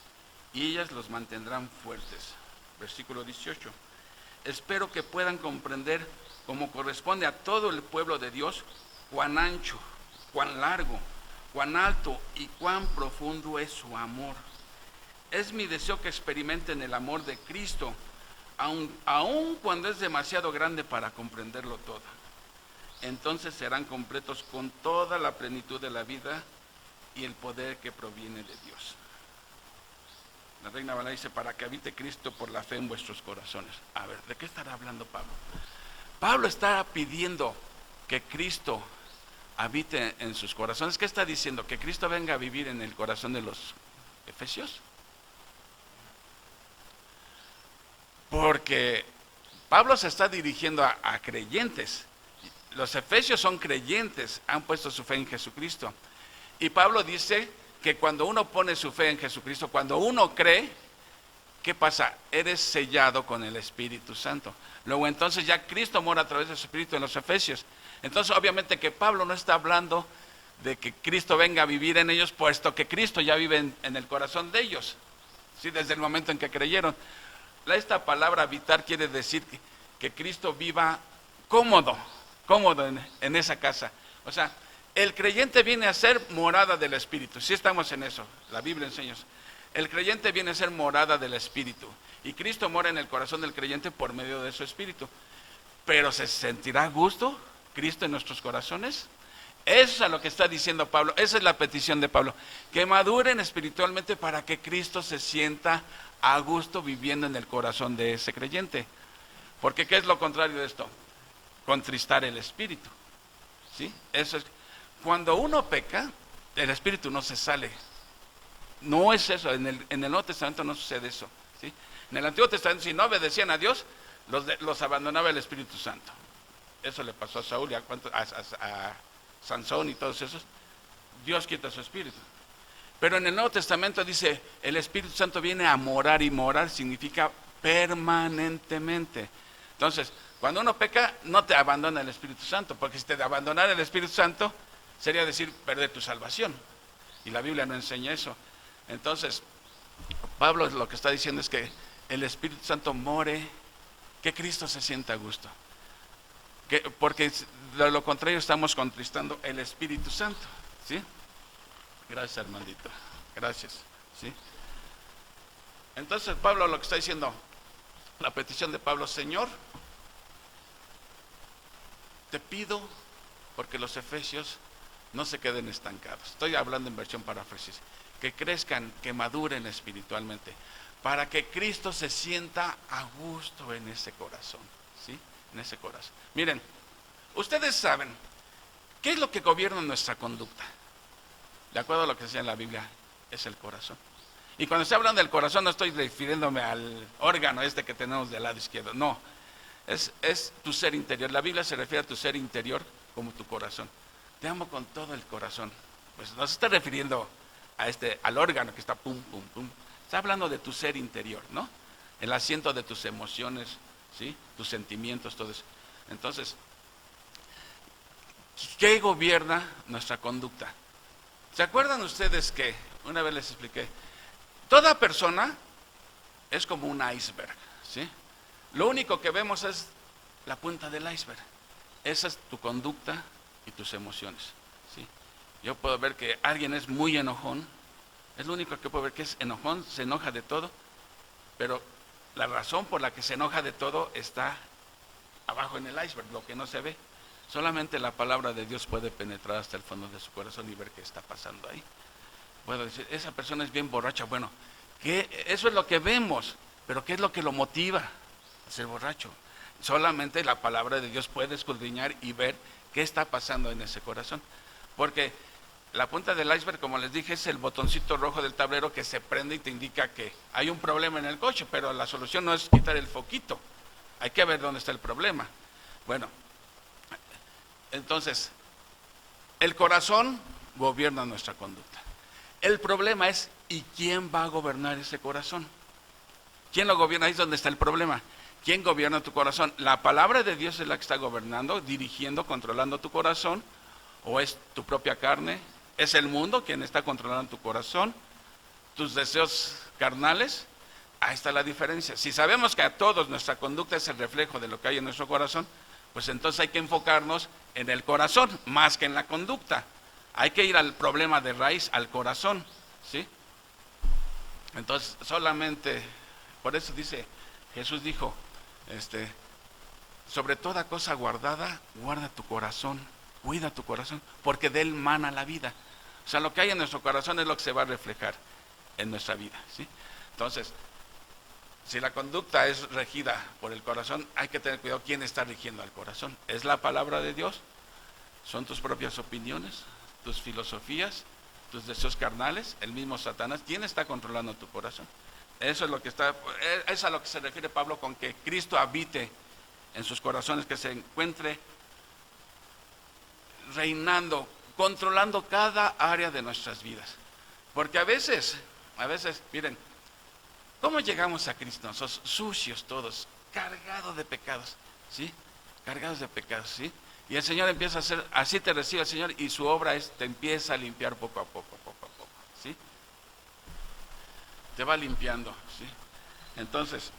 y ellas los mantendrán fuertes. Versículo 18. Espero que puedan comprender, como corresponde a todo el pueblo de Dios, cuán ancho, cuán largo, cuán alto y cuán profundo es su amor. Es mi deseo que experimenten el amor de Cristo, aun cuando es demasiado grande para comprenderlo todo. Entonces serán completos con toda la plenitud de la vida y el poder que proviene de Dios. La Reina Valera dice, para que habite Cristo por la fe en vuestros corazones. A ver, ¿de qué estará hablando Pablo? Pablo está pidiendo que Cristo habite en sus corazones. ¿Qué está diciendo? ¿Que Cristo venga a vivir en el corazón de los efesios? Porque Pablo se está dirigiendo a creyentes. Los efesios son creyentes, han puesto su fe en Jesucristo. Y Pablo dice que cuando uno pone su fe en Jesucristo, cuando uno cree, ¿qué pasa? Eres sellado con el Espíritu Santo. Luego entonces ya Cristo mora a través de su Espíritu en los efesios. Entonces obviamente que Pablo no está hablando de que Cristo venga a vivir en ellos, puesto que Cristo ya vive en el corazón de ellos, ¿sí? Desde el momento en que creyeron. Esta palabra habitar quiere decir que Cristo viva cómodo en esa casa. O sea, el creyente viene a ser morada del Espíritu. Sí estamos en eso, la Biblia enseña eso. El creyente viene a ser morada del Espíritu. Y Cristo mora en el corazón del creyente por medio de su Espíritu. Pero ¿se sentirá a gusto Cristo en nuestros corazones? Eso es a lo que está diciendo Pablo. Esa es la petición de Pablo. Que maduren espiritualmente para que Cristo se sienta a gusto viviendo en el corazón de ese creyente. Porque ¿qué es lo contrario de esto? Contristar el Espíritu. ¿Sí? Eso es. Cuando uno peca, el Espíritu no se sale. No es eso. En el Nuevo Testamento no sucede eso. ¿Sí? En el Antiguo Testamento, si no obedecían a Dios, los abandonaba el Espíritu Santo. Eso le pasó a Saúl y a Sansón y todos esos. Dios quita su espíritu. Pero en el Nuevo Testamento dice, el Espíritu Santo viene a morar, y morar significa permanentemente. Entonces, cuando uno peca, no te abandona el Espíritu Santo, porque si te abandonara el Espíritu Santo, sería decir perder tu salvación. Y la Biblia no enseña eso. Entonces, Pablo lo que está diciendo es que el Espíritu Santo more, que Cristo se sienta a gusto. Porque de lo contrario estamos contristando el Espíritu Santo. ¿Sí? Gracias, Armandito. Gracias. ¿Sí? Entonces Pablo lo que está diciendo, la petición de Pablo, Señor, te pido porque los efesios no se queden estancados. Estoy hablando en versión paráfrasis. Que crezcan, que maduren espiritualmente, para que Cristo se sienta a gusto en ese corazón. ¿Sí? En ese corazón. Miren, ustedes saben, ¿qué es lo que gobierna nuestra conducta? De acuerdo a lo que dice en la Biblia, es el corazón. Y cuando estoy hablando del corazón, no estoy refiriéndome al órgano que tenemos del lado izquierdo. No, es tu ser interior. La Biblia se refiere a tu ser interior como tu corazón. Te amo con todo el corazón. Pues no se está refiriendo al órgano que está pum, pum, pum. Está hablando de tu ser interior, ¿no? El asiento de tus emociones, ¿sí? Tus sentimientos, todo eso. Entonces, ¿qué gobierna nuestra conducta? ¿Se acuerdan ustedes que, una vez les expliqué, toda persona es como un iceberg, ¿sí? Lo único que vemos es la punta del iceberg. Esa es tu conducta y tus emociones, ¿sí? Yo puedo ver que alguien es muy enojón, es lo único que puedo ver, que es enojón, se enoja de todo, pero la razón por la que se enoja de todo está abajo en el iceberg, lo que no se ve. Solamente la palabra de Dios puede penetrar hasta el fondo de su corazón y ver qué está pasando ahí. Puedo decir, esa persona es bien borracha. Bueno, eso es lo que vemos, pero ¿qué es lo que lo motiva a ser borracho? Solamente la palabra de Dios puede escudriñar y ver qué está pasando en ese corazón. Porque la punta del iceberg, como les dije, es el botoncito rojo del tablero que se prende y te indica que hay un problema en el coche, pero la solución no es quitar el foquito. Hay que ver dónde está el problema. Bueno, entonces, el corazón gobierna nuestra conducta. El problema es, ¿y quién va a gobernar ese corazón? ¿Quién lo gobierna? Ahí es donde está el problema. ¿Quién gobierna tu corazón? ¿La palabra de Dios es la que está gobernando, dirigiendo, controlando tu corazón? ¿O es tu propia carne? ¿Es el mundo quien está controlando tu corazón? ¿Tus deseos carnales? Ahí está la diferencia. Si sabemos que a todos nuestra conducta es el reflejo de lo que hay en nuestro corazón, pues entonces hay que enfocarnos en el corazón más que en la conducta. Hay que ir al problema de raíz, al corazón, ¿sí? Entonces solamente, por eso dice, Jesús dijo, sobre toda cosa guardada, guarda tu corazón, cuida tu corazón, porque de él mana la vida. O sea, lo que hay en nuestro corazón es lo que se va a reflejar en nuestra vida, ¿sí? Entonces, si la conducta es regida por el corazón, hay que tener cuidado quién está rigiendo al corazón. ¿Es la palabra de Dios? ¿Son tus propias opiniones, tus filosofías, tus deseos carnales, el mismo Satanás? ¿Quién está controlando tu corazón? Eso es lo que es a lo que se refiere Pablo con que Cristo habite en sus corazones, que se encuentre reinando, controlando cada área de nuestras vidas. Porque a veces, miren, ¿cómo llegamos a Cristo? Nosotros sucios todos, cargados de pecados, ¿sí? Cargados de pecados, ¿sí? Y el Señor empieza a hacer, así te recibe el Señor y su obra te empieza a limpiar poco a poco, ¿sí? Te va limpiando, ¿sí? Entonces,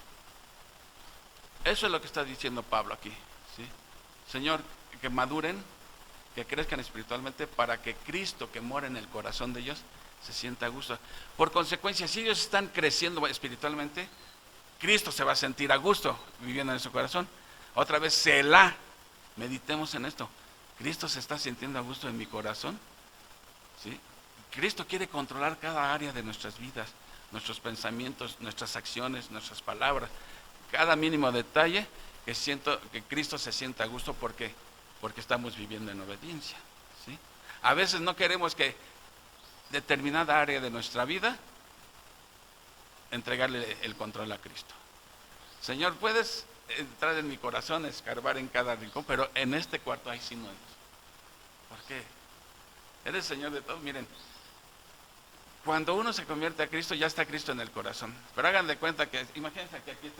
eso es lo que está diciendo Pablo aquí, ¿sí? Señor, que maduren, que crezcan espiritualmente para que Cristo que mora en el corazón de ellos se sienta a gusto. Por consecuencia, si ellos están creciendo espiritualmente, Cristo se va a sentir a gusto viviendo en su corazón. Otra vez, Selah, meditemos en esto. ¿Cristo se está sintiendo a gusto en mi corazón? ¿Sí? Cristo quiere controlar cada área de nuestras vidas, nuestros pensamientos, nuestras acciones, nuestras palabras, cada mínimo detalle, que Cristo se sienta a gusto porque estamos viviendo en obediencia, ¿sí? A veces no queremos que determinada área de nuestra vida entregarle el control a Cristo. Señor, puedes entrar en mi corazón, escarbar en cada rincón, pero en este cuarto ahí sí no es. ¿Por qué? Eres Señor de todo. Miren, cuando uno se convierte a Cristo, ya está Cristo en el corazón. Pero hagan de cuenta que, imagínense que aquí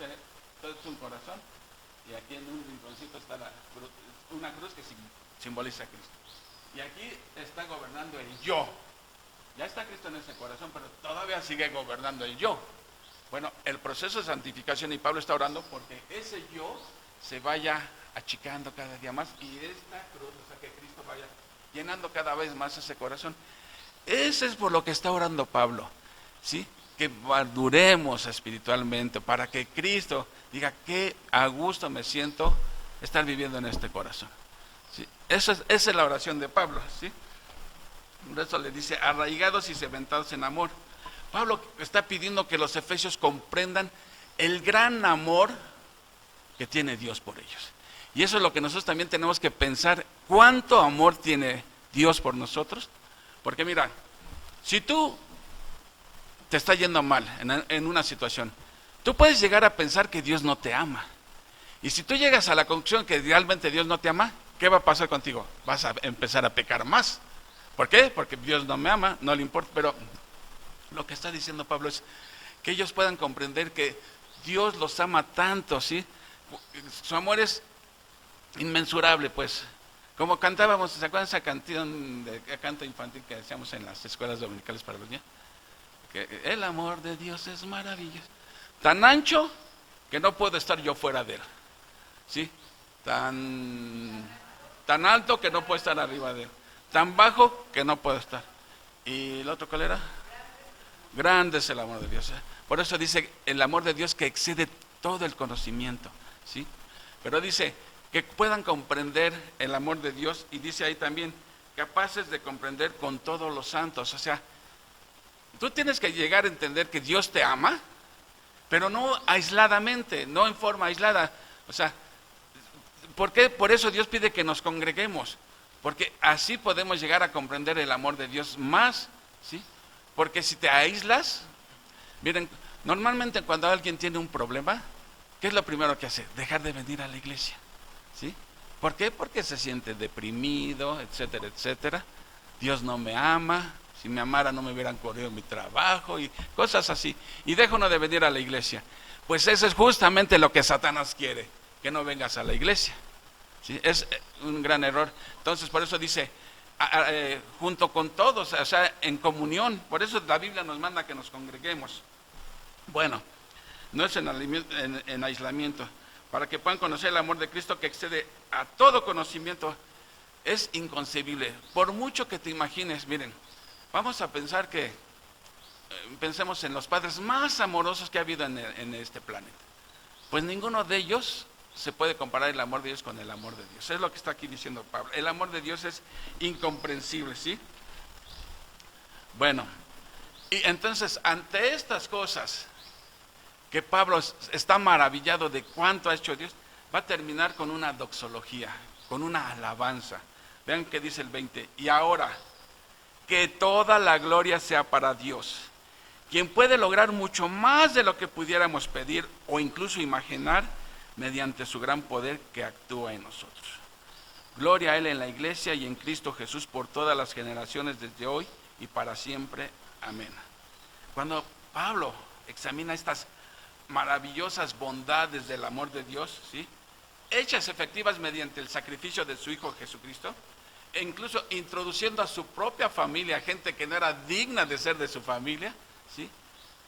todo es un corazón y aquí en un rinconcito está una cruz que simboliza a Cristo. Y aquí está gobernando el yo. Ya está Cristo en ese corazón, pero todavía sigue gobernando el yo. Bueno, el proceso de santificación, y Pablo está orando porque ese yo se vaya achicando cada día más y esta cruz, o sea, que Cristo vaya llenando cada vez más ese corazón. Ese es por lo que está orando Pablo, ¿sí? Que maduremos espiritualmente para que Cristo diga qué a gusto me siento estar viviendo en este corazón, ¿sí? Esa es la oración de Pablo, ¿sí? Por eso le dice, arraigados y cementados en amor. Pablo está pidiendo que los efesios comprendan el gran amor que tiene Dios por ellos. Y eso es lo que nosotros también tenemos que pensar, cuánto amor tiene Dios por nosotros. Porque mira, si tú te está yendo mal en una situación, tú puedes llegar a pensar que Dios no te ama. Y si tú llegas a la conclusión que realmente Dios no te ama, ¿qué va a pasar contigo? Vas a empezar a pecar más. ¿Por qué? Porque Dios no me ama, no le importa. Pero lo que está diciendo Pablo es que ellos puedan comprender que Dios los ama tanto, ¿sí? Su amor es inmensurable, pues. Como cantábamos, ¿se acuerdan esa canción de canto infantil que hacíamos en las escuelas dominicales para los niños? Que el amor de Dios es maravilloso. Tan ancho que no puedo estar yo fuera de él, ¿sí? Tan alto que no puedo estar arriba de él. Tan bajo que no puedo estar. ¿Y el otro cuál era? Grande es el amor de Dios, ¿eh? Por eso dice el amor de Dios que excede todo el conocimiento, ¿sí? Pero dice que puedan comprender el amor de Dios, y dice ahí también, capaces de comprender con todos los santos. O sea, tú tienes que llegar a entender que Dios te ama, pero no aisladamente, no en forma aislada. O sea, ¿por qué? Por eso Dios pide que nos congreguemos, porque así podemos llegar a comprender el amor de Dios más, ¿sí? Porque si te aíslas, miren, normalmente cuando alguien tiene un problema, ¿qué es lo primero que hace? Dejar de venir a la iglesia, ¿sí? ¿Por qué? Porque se siente deprimido, etcétera, etcétera. Dios no me ama, si me amara no me hubieran corrido mi trabajo y cosas así. Y deja uno de venir a la iglesia. Pues eso es justamente lo que Satanás quiere, que no vengas a la iglesia. ¿Sí? Es un gran error. Entonces por eso dice, junto con todos, o sea, en comunión. Por eso la Biblia nos manda que nos congreguemos. Bueno, no es en aislamiento, para que puedan conocer el amor de Cristo que excede a todo conocimiento. Es inconcebible. Por mucho que te imagines, miren, vamos a pensar que, pensemos en los padres más amorosos que ha habido en este planeta. Pues ninguno de ellos se puede comparar el amor de Dios con el amor de Dios. Es lo que está aquí diciendo Pablo. El amor de Dios es incomprensible, ¿sí? Bueno, y entonces ante estas cosas que Pablo está maravillado de cuánto ha hecho Dios, va a terminar con una doxología, con una alabanza. Vean que dice el 20, y ahora, que toda la gloria sea para Dios, quien puede lograr mucho más de lo que pudiéramos pedir o incluso imaginar mediante su gran poder que actúa en nosotros. Gloria a Él en la iglesia y en Cristo Jesús por todas las generaciones desde hoy y para siempre. Amén. Cuando Pablo examina estas maravillosas bondades del amor de Dios, ¿sí?, hechas efectivas mediante el sacrificio de su Hijo Jesucristo, e incluso introduciendo a su propia familia, gente que no era digna de ser de su familia, ¿sí?,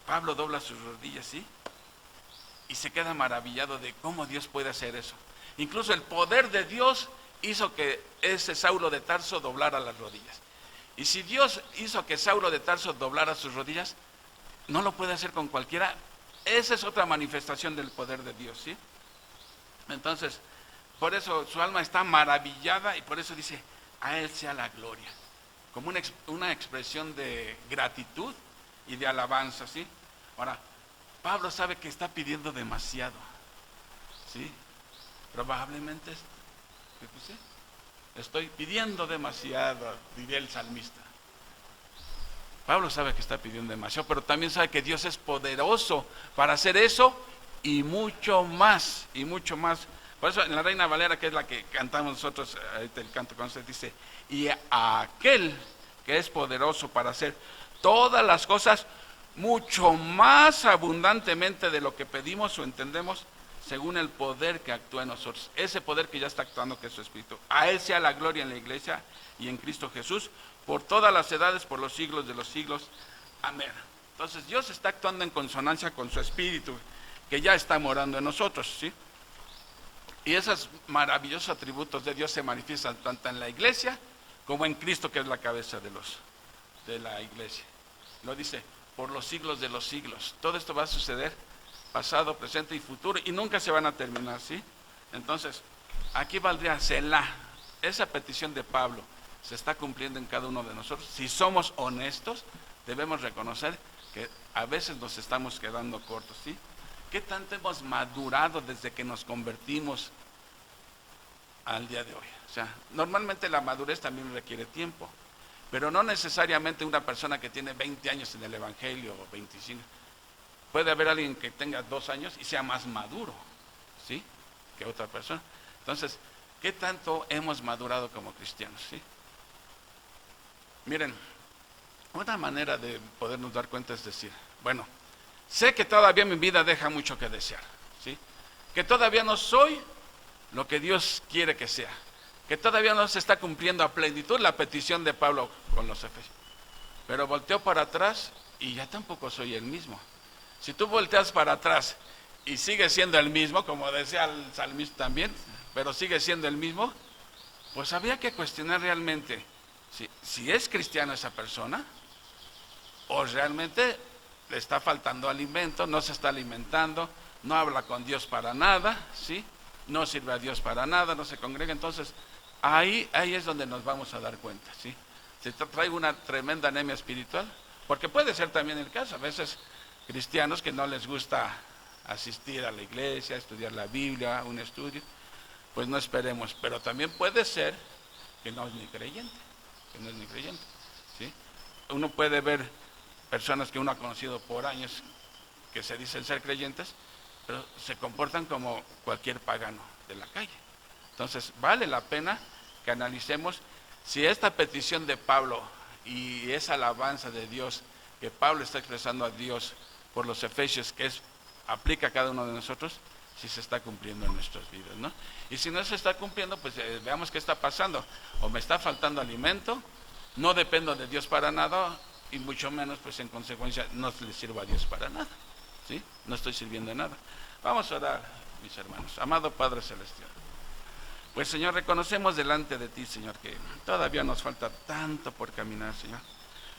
Pablo dobla sus rodillas, ¿sí?, y se queda maravillado de cómo Dios puede hacer eso. Incluso el poder de Dios hizo que ese Saulo de Tarso doblara las rodillas. Y si Dios hizo que Saulo de Tarso doblara sus rodillas, ¿no lo puede hacer con cualquiera? Esa es otra manifestación del poder de Dios, ¿sí? Entonces, por eso su alma está maravillada y por eso dice, a Él sea la gloria. Como una expresión de gratitud y de alabanza, ¿sí? Ahora, Pablo sabe que está pidiendo demasiado, ¿sí? Probablemente, pues sí, estoy pidiendo demasiado, diría el salmista. Pablo sabe que está pidiendo demasiado, pero también sabe que Dios es poderoso para hacer eso y mucho más, y mucho más. Por eso en la Reina Valera, que es la que cantamos nosotros, ahorita el canto con usted dice, y a aquel que es poderoso para hacer todas las cosas mucho más abundantemente de lo que pedimos o entendemos, según el poder que actúa en nosotros. Ese poder que ya está actuando, que es su Espíritu. A Él sea la gloria en la iglesia y en Cristo Jesús, por todas las edades, por los siglos de los siglos. Amén. Entonces Dios está actuando en consonancia con su Espíritu, que ya está morando en nosotros, ¿sí? Y esos maravillosos atributos de Dios se manifiestan tanto en la iglesia como en Cristo, que es la cabeza de la iglesia. Lo dice, por los siglos de los siglos. Todo esto va a suceder, pasado, presente y futuro, y nunca se van a terminar, ¿sí? Entonces, aquí valdría Selah. Esa petición de Pablo se está cumpliendo en cada uno de nosotros. Si somos honestos, debemos reconocer que a veces nos estamos quedando cortos, ¿sí? ¿Qué tanto hemos madurado desde que nos convertimos al día de hoy? O sea, normalmente la madurez también requiere tiempo, pero no necesariamente una persona que tiene 20 años en el Evangelio o 25. Puede haber alguien que tenga 2 años y sea más maduro, ¿sí?, que otra persona. Entonces, ¿qué tanto hemos madurado como cristianos? ¿Sí? Miren, una manera de podernos dar cuenta es decir, bueno, sé que todavía mi vida deja mucho que desear, ¿sí?, que todavía no soy lo que Dios quiere que sea, que todavía no se está cumpliendo a plenitud la petición de Pablo con los Efesios. Pero volteo para atrás y ya tampoco soy el mismo. Si tú volteas para atrás y sigues siendo el mismo, como decía el salmista también, pero sigue siendo el mismo, pues habría que cuestionar realmente si es cristiano esa persona o realmente le está faltando alimento, no se está alimentando, no habla con Dios para nada, ¿sí?, no sirve a Dios para nada, no se congrega. Entonces ahí es donde nos vamos a dar cuenta, ¿sí? Se trae una tremenda anemia espiritual, porque puede ser también el caso, a veces cristianos que no les gusta asistir a la iglesia, estudiar la Biblia, un estudio, pues no esperemos, pero también puede ser que no es ni creyente, ¿sí? Uno puede ver personas que uno ha conocido por años, que se dicen ser creyentes, pero se comportan como cualquier pagano de la calle. Entonces vale la pena que analicemos si esta petición de Pablo y esa alabanza de Dios que Pablo está expresando a Dios por los Efesios, que es aplica a cada uno de nosotros, si se está cumpliendo en nuestras vidas, ¿no? Y si no se está cumpliendo, pues veamos qué está pasando. O me está faltando alimento, no dependo de Dios para nada, y mucho menos, pues en consecuencia, no le sirvo a Dios para nada, ¿sí? No estoy sirviendo de nada. Vamos a orar, mis hermanos. Amado Padre Celestial, pues Señor, reconocemos delante de ti, Señor, que todavía nos falta tanto por caminar, Señor.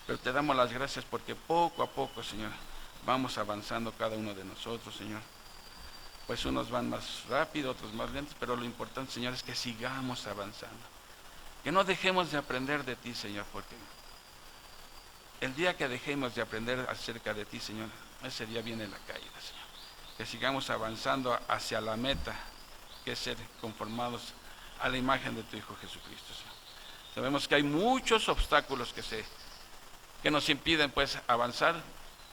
Pero te damos las gracias porque poco a poco, Señor, vamos avanzando cada uno de nosotros, Señor. Pues unos van más rápido, otros más lentos, pero lo importante, Señor, es que sigamos avanzando. Que no dejemos de aprender de ti, Señor, porque el día que dejemos de aprender acerca de ti, Señor, ese día viene la caída, Señor. Que sigamos avanzando hacia la meta, que es ser conformados a la imagen de tu Hijo Jesucristo, Señor. Sabemos que hay muchos obstáculos que nos impiden, pues, avanzar,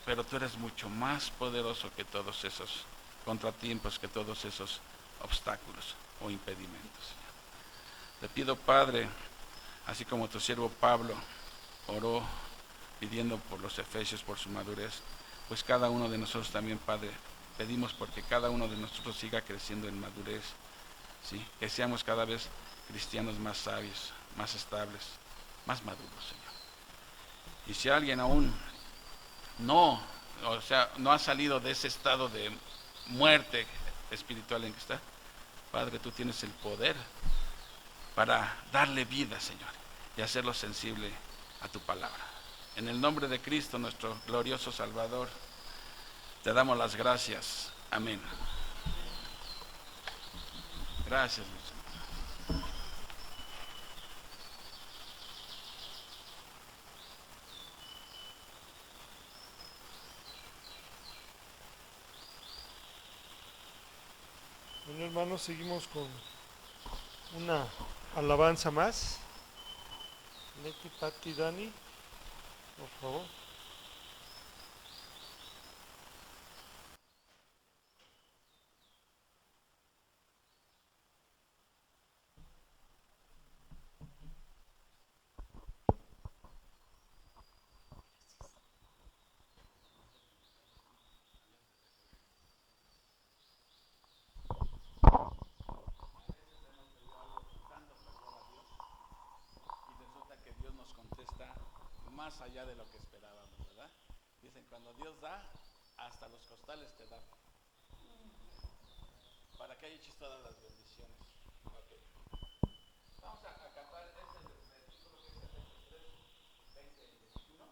pero tú eres mucho más poderoso que todos esos contratiempos, que todos esos obstáculos o impedimentos, Señor. Te pido, Padre, así como tu siervo Pablo oró pidiendo por los efesios, por su madurez, pues cada uno de nosotros también, Padre, pedimos porque cada uno de nosotros siga creciendo en madurez, ¿sí? Que seamos cada vez cristianos más sabios, más estables, más maduros, Señor. Y si alguien aún no ha salido de ese estado de muerte espiritual en que está, Padre, tú tienes el poder para darle vida, Señor, y hacerlo sensible a tu palabra. En el nombre de Cristo, nuestro glorioso Salvador, te damos las gracias. Amén. Gracias, mi Señor. Bueno, hermanos, seguimos con una alabanza más. Leti, Patti, Dani, por favor. Más allá de lo que esperábamos, ¿verdad? Dicen, cuando Dios da, hasta los costales te da. Para que haya hecho todas las bendiciones. Okay. Vamos a cantar este versículo que es Efesios 3, 20 y 21.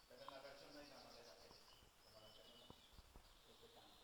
Pero en la versión de la manera que es, como la tenemos este canto.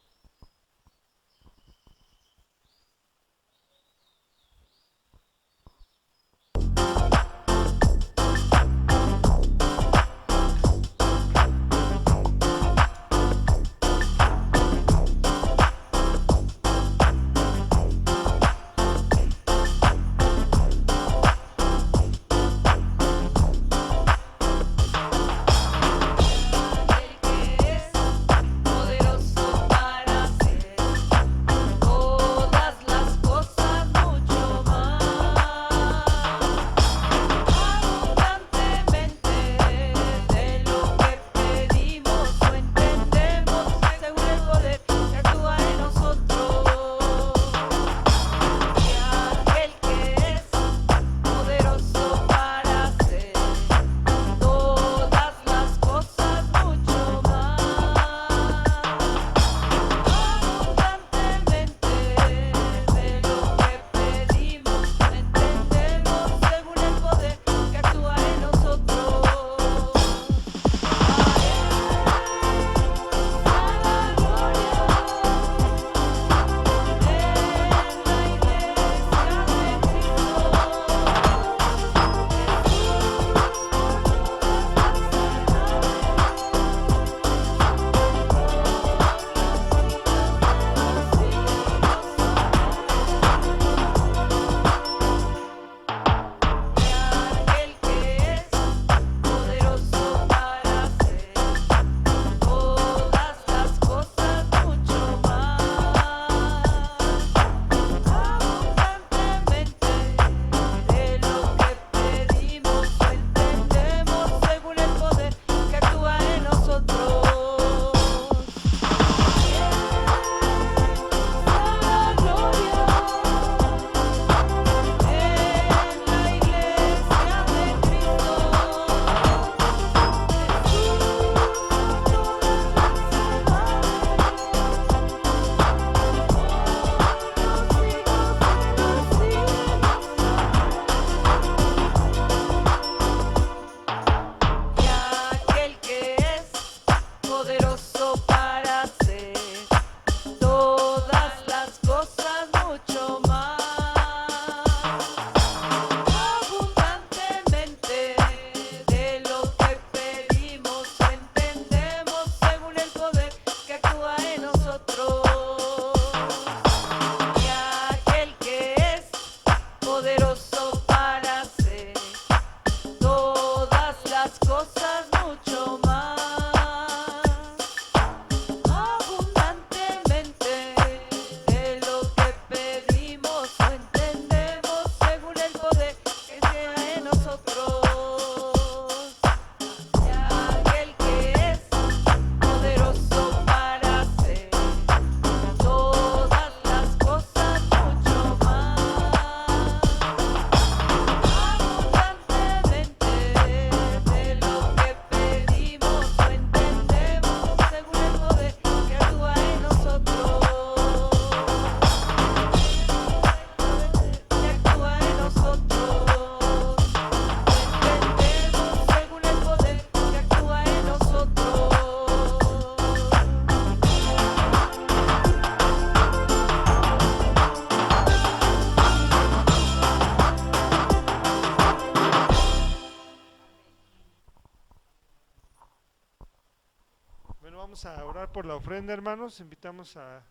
Vamos a orar por la ofrenda, hermanos. Invitamos a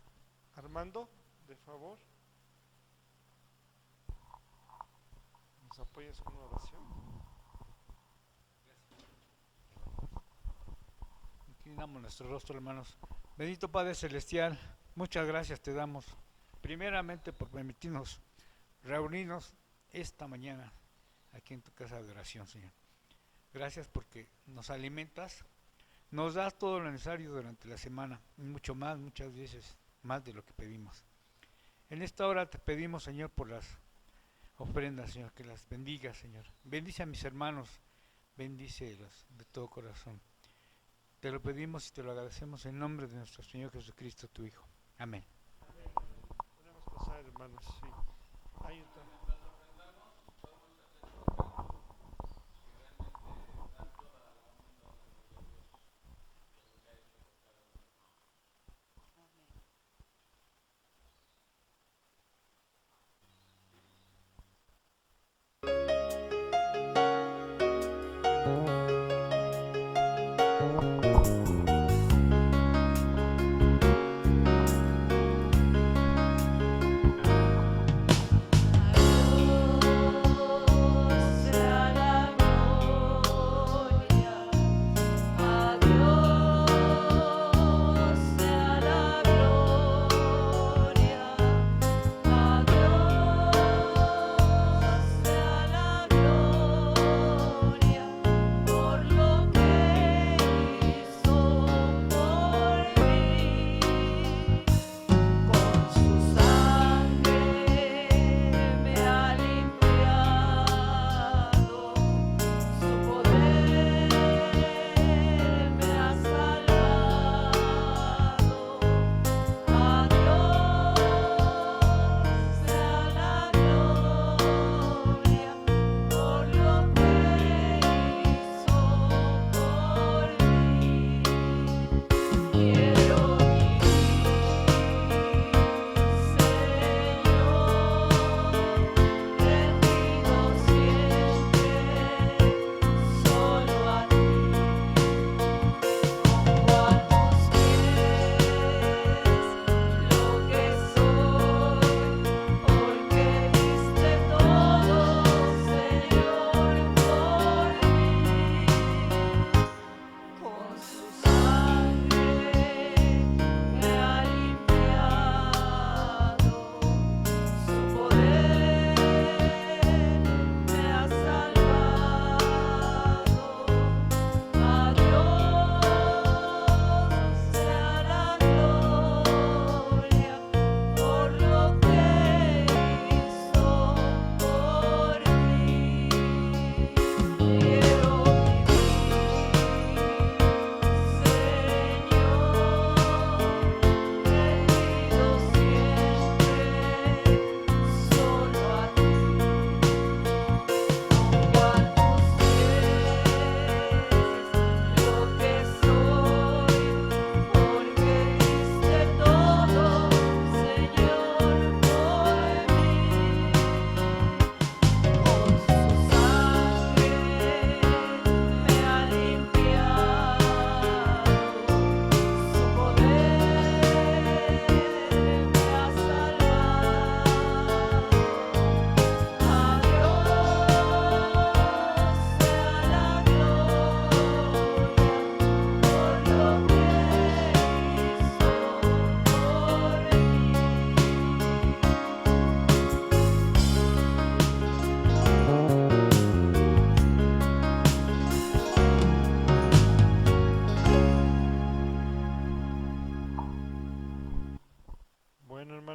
Armando, de favor. ¿Nos apoyas con una oración? Inclinamos nuestro rostro, hermanos. Bendito Padre Celestial, muchas gracias te damos, primeramente por permitirnos reunirnos esta mañana aquí en tu casa de oración, Señor. Gracias porque nos alimentas, nos das todo lo necesario durante la semana, y mucho más, muchas veces, más de lo que pedimos. En esta hora te pedimos, Señor, por las ofrendas, Señor, que las bendigas, Señor. Bendice a mis hermanos, bendícelos de todo corazón. Te lo pedimos y te lo agradecemos en nombre de nuestro Señor Jesucristo, tu Hijo. Amén. Podemos pasar, hermanos, sí. Hay otra.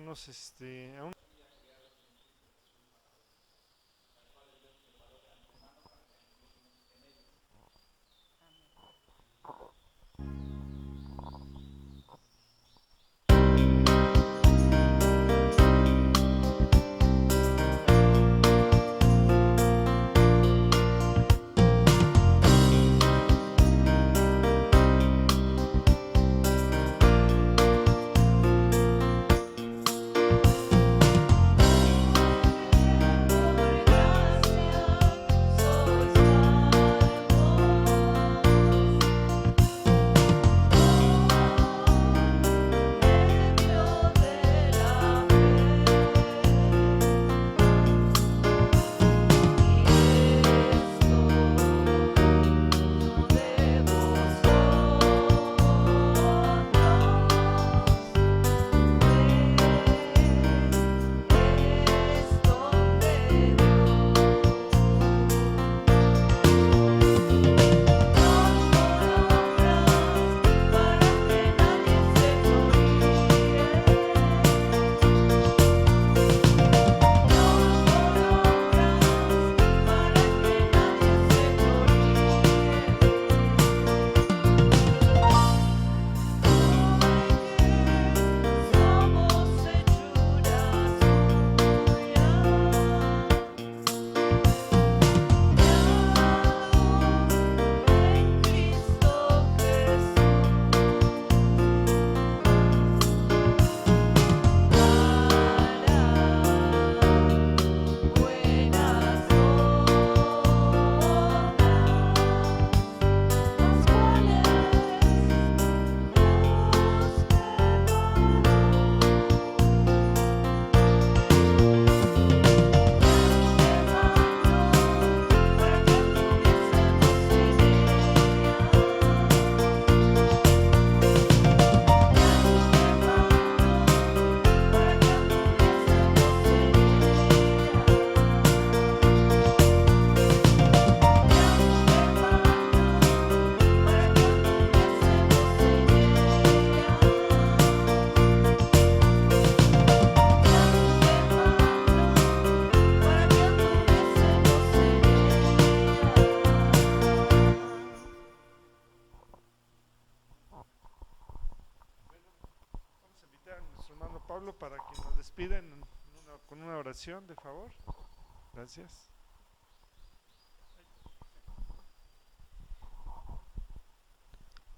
hermanos, aún Pablo para que nos despiden con una oración, de favor. Gracias.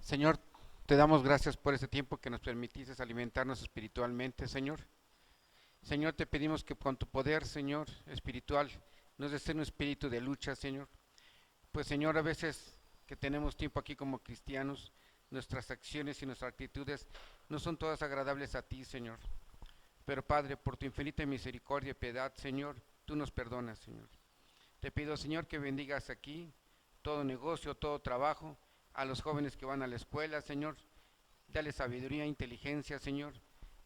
Señor, te damos gracias por este tiempo que nos permitiste alimentarnos espiritualmente, Señor. Señor, te pedimos que con tu poder, Señor, espiritual, nos des un espíritu de lucha, Señor. Pues, Señor, a veces que tenemos tiempo aquí como cristianos, nuestras acciones y nuestras actitudes no son todas agradables a ti, Señor. Pero, Padre, por tu infinita misericordia y piedad, Señor, tú nos perdonas, Señor. Te pido, Señor, que bendigas aquí todo negocio, todo trabajo, a los jóvenes que van a la escuela, Señor. Dale sabiduría e inteligencia, Señor,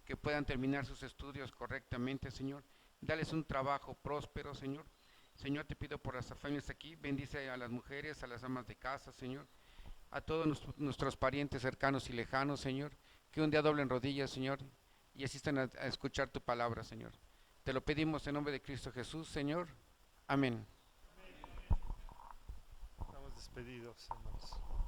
que puedan terminar sus estudios correctamente, Señor. Dales un trabajo próspero, Señor. Señor, te pido por las familias aquí, bendice a las mujeres, a las amas de casa, Señor, a todos nuestros parientes cercanos y lejanos, Señor, que un día doblen rodillas, Señor, y asistan a escuchar tu palabra, Señor. Te lo pedimos en nombre de Cristo Jesús, Señor. Amén. Estamos despedidos, hermanos.